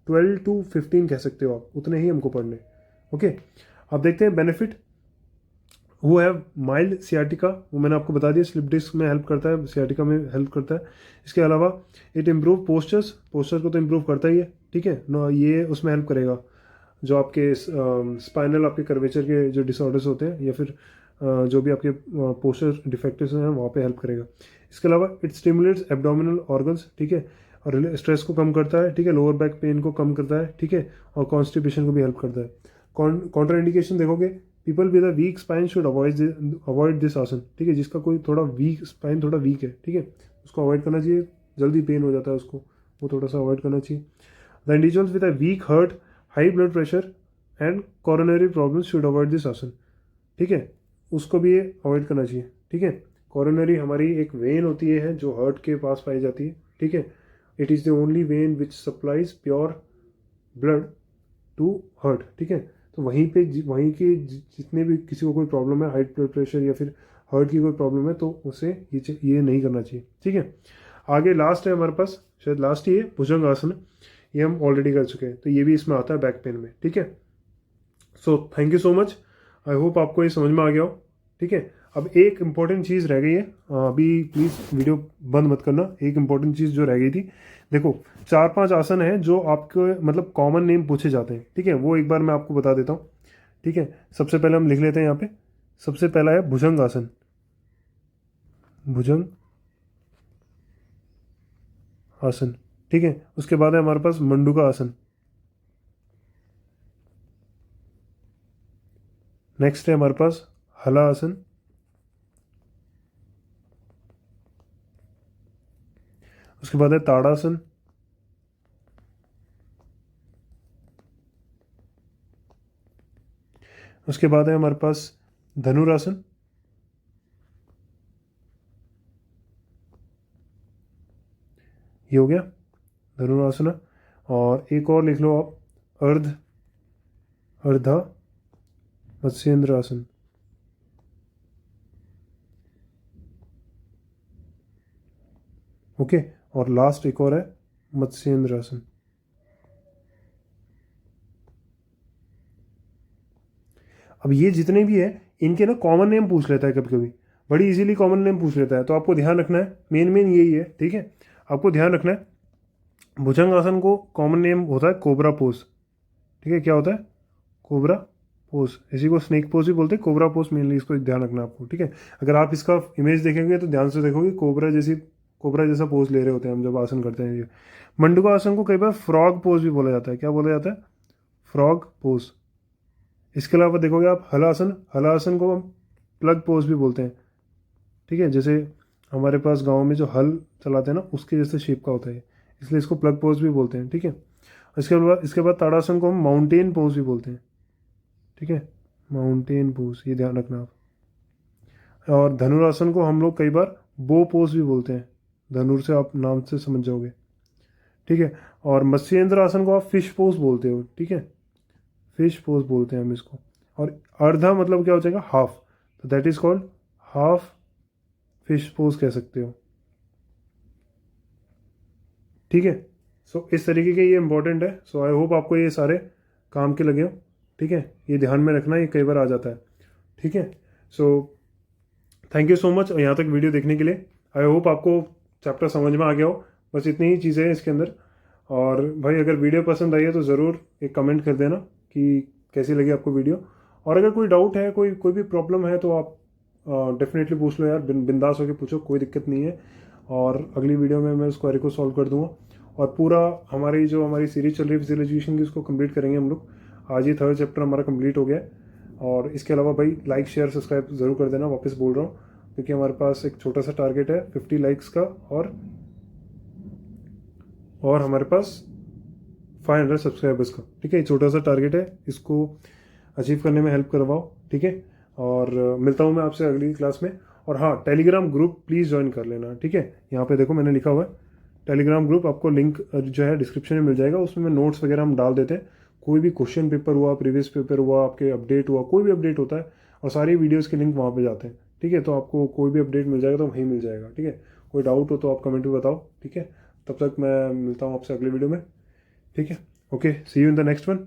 12 to 15 कह सकते हो आप, उतने ही हमको पढ़ने, ओके। अब देखते हैं बेनिफिट। वो है माइल्ड सियाटिका, वो मैंने आपको बता दिया, स्लिप डिस्क में हेल्प करता है, सियाटिका में हेल्प करता है। इसके अलावा इट इम्प्रूव पोस्चर को तो इम्प्रूव करता ही है, ठीक है ना, ये उसमें हेल्प करेगा जो आपके स्पाइनल आपके कर्वेचर के जो डिसऑर्डर्स होते हैं, या फिर जो भी आपके पोस्चर डिफेक्टिव्स हैं वहाँ पे हेल्प करेगा। इसके अलावा इट स्टिमुलेट्स एब्डोमिनल ऑर्गन्स, ठीक है, और स्ट्रेस को कम करता है, ठीक है, लोअर बैक पेन को कम करता है, ठीक है, और कॉन्स्टिपेशन को भी हेल्प करता है। कॉन्ट्रा इंडिकेशन देखोगे, people with a weak spine should avoid this asana, ठीक है, जिसका कोई थोड़ा वीक स्पाइन थोड़ा वीक है, ठीक है, उसको अवॉइड करना चाहिए, जल्दी पेन हो जाता है उसको, वो थोड़ा सा अवॉइड करना चाहिए। The individuals with a week heart, high blood pressure and coronary problems should avoid this asana, ठीक है, उसको भी ये अवॉइड करना चाहिए, ठीक है। कोरोनरी हमारी एक वेन होती है जो हार्ट के पास पाई जाती है, ठीक है। It is the only vein which supplies pure blood to heart, ठीक है। तो वहीं के जितने भी किसी को कोई प्रॉब्लम है, हाई ब्लड प्रेशर या फिर हार्ट की कोई प्रॉब्लम है, तो उसे ये नहीं करना चाहिए, ठीक है। आगे लास्ट है हमारे पास, शायद लास्ट ही है, भुजंग आसन, ये हम ऑलरेडी कर चुके हैं, तो ये भी इसमें आता है बैक पेन में, ठीक है। So thank you so much, I hope आपको ये समझ में आ गया हो, ठीक है। अब एक इम्पॉर्टेंट चीज़ रह गई है, अभी प्लीज़ वीडियो बंद मत करना। एक इम्पॉर्टेंट चीज़ जो रह गई थी, देखो 4-5 आसन हैं जो आपके मतलब कॉमन नेम पूछे जाते हैं, ठीक है, वो एक बार मैं आपको बता देता हूँ, ठीक है। सबसे पहले हम लिख लेते हैं यहाँ पे, सबसे पहला है भुजंग आसन, भुजंग आसन, ठीक है। उसके बाद है हमारे पास मंडूका आसन, नेक्स्ट है हमारे पास हला आसन। उसके बाद है ताड़ासन। उसके बाद है हमारे पास धनुरासन। ये हो गया धनुरासन। और एक और लिख लो आप, अर्धा मत्स्येंद्र आसन। ओके, और लास्ट एक और है मत्स्येंद्र आसन। अब ये जितने भी है इनके ना कॉमन नेम पूछ लेता है कभी कभी, बड़ी इजीली कॉमन नेम पूछ लेता है, तो आपको ध्यान रखना है, मेन मेन यही है, ठीक है। आपको ध्यान रखना है भुजंग आसन को कॉमन नेम होता है कोबरा पोज, ठीक है। क्या होता है? Cobra pose. इसी को स्नेक पोज भी बोलते हैं, कोबरा पोज मेनली, इसको ध्यान रखना आपको, ठीक है। अगर आप इसका इमेज देखेंगे तो ध्यान से देखोगे कोबरा जैसा पोज ले रहे होते हैं हम जब आसन करते हैं ये। मंडूका आसन को कई बार फ्रॉग पोज भी बोला जाता है। क्या बोला जाता है? Frog pose. इसके अलावा देखोगे आप हलासन को हम प्लग पोज भी बोलते हैं, ठीक है। जैसे हमारे पास गांव में जो हल चलाते हैं ना, उसके जैसे शेप का होता है, इसलिए इसको प्लग पोज भी बोलते हैं, ठीक है। इसके बाद ताड़ासन को हम माउंटेन पोज भी बोलते हैं, ठीक है। माउंटेन पोज, ये ध्यान रखना आप। और धनुरासन को हम लोग कई बार बो पोज भी बोलते हैं, धनुर से आप नाम से समझ जाओगे, ठीक है। और मत्स्येंद्र आसन को आप फिश पोज बोलते हो, ठीक है। फिश पोज बोलते हैं हम इसको। और अर्धा मतलब क्या हो जाएगा? हाफ, तो that is called half fish pose कह सकते हो, ठीक है। सो इस तरीके के ये इंपॉर्टेंट है। सो आई होप आपको ये सारे काम के लगे हो, ठीक है। ये ध्यान में रखना, ये कई बार आ जाता है, ठीक है। So thank you so much यहाँ तक वीडियो देखने के लिए। आई होप आपको चैप्टर समझ में आ गया हो। बस इतनी ही चीज़ें हैं इसके अंदर। और भाई अगर वीडियो पसंद आई है तो ज़रूर एक कमेंट कर देना कि कैसी लगी आपको वीडियो। और अगर कोई डाउट है, कोई भी प्रॉब्लम है, तो आप डेफिनेटली पूछ लो यार, बिंदास होकर पूछो, कोई दिक्कत नहीं है। और अगली वीडियो में मैं उस क्वेरी को सॉल्व कर दूंगा। और पूरा हमारी सीरीज चल रही है फिजिकल एजुकेशन की, उसको कंप्लीट करेंगे हम लोग। आज ही 3rd चैप्टर हमारा कंप्लीट हो गया है। और इसके अलावा भाई लाइक शेयर सब्सक्राइब ज़रूर कर देना, वापस बोल रहा हूँ, क्योंकि हमारे पास एक छोटा सा टारगेट है 50 लाइक्स का, और हमारे पास 500 सब्सक्राइबर्स का, ठीक है। छोटा सा टारगेट है, इसको अचीव करने में हेल्प करवाओ, ठीक है। और मिलता हूँ मैं आपसे अगली क्लास में। और हाँ, टेलीग्राम ग्रुप प्लीज़ ज्वाइन कर लेना, ठीक है। यहाँ पे देखो मैंने लिखा हुआ है टेलीग्राम ग्रुप, आपको लिंक जो है डिस्क्रिप्शन में मिल जाएगा। उसमें मैं नोट्स वगैरह हम डाल देते हैं। कोई भी क्वेश्चन पेपर हुआ, प्रीवियस पेपर हुआ, आपके अपडेट हुआ, कोई भी अपडेट होता है, और सारी वीडियोज़ के लिंक वहाँ पर जाते हैं, ठीक है। तो आपको कोई भी अपडेट मिल जाएगा तो वहीं मिल जाएगा, ठीक है। कोई डाउट हो तो आप कमेंट में बताओ, ठीक है। तब तक मैं मिलता हूँ आपसे अगले वीडियो में, ठीक है। Okay, see you in the next one.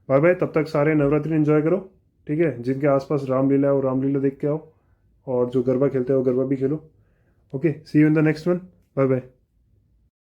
Bye bye. तब तक सारे नवरात्रि एंजॉय करो, ठीक है। जिनके आसपास रामलीला है वो रामलीला देख के आओ, और जो गरबा खेलते हो गरबा भी खेलो। Okay, see you in the next one. Bye bye.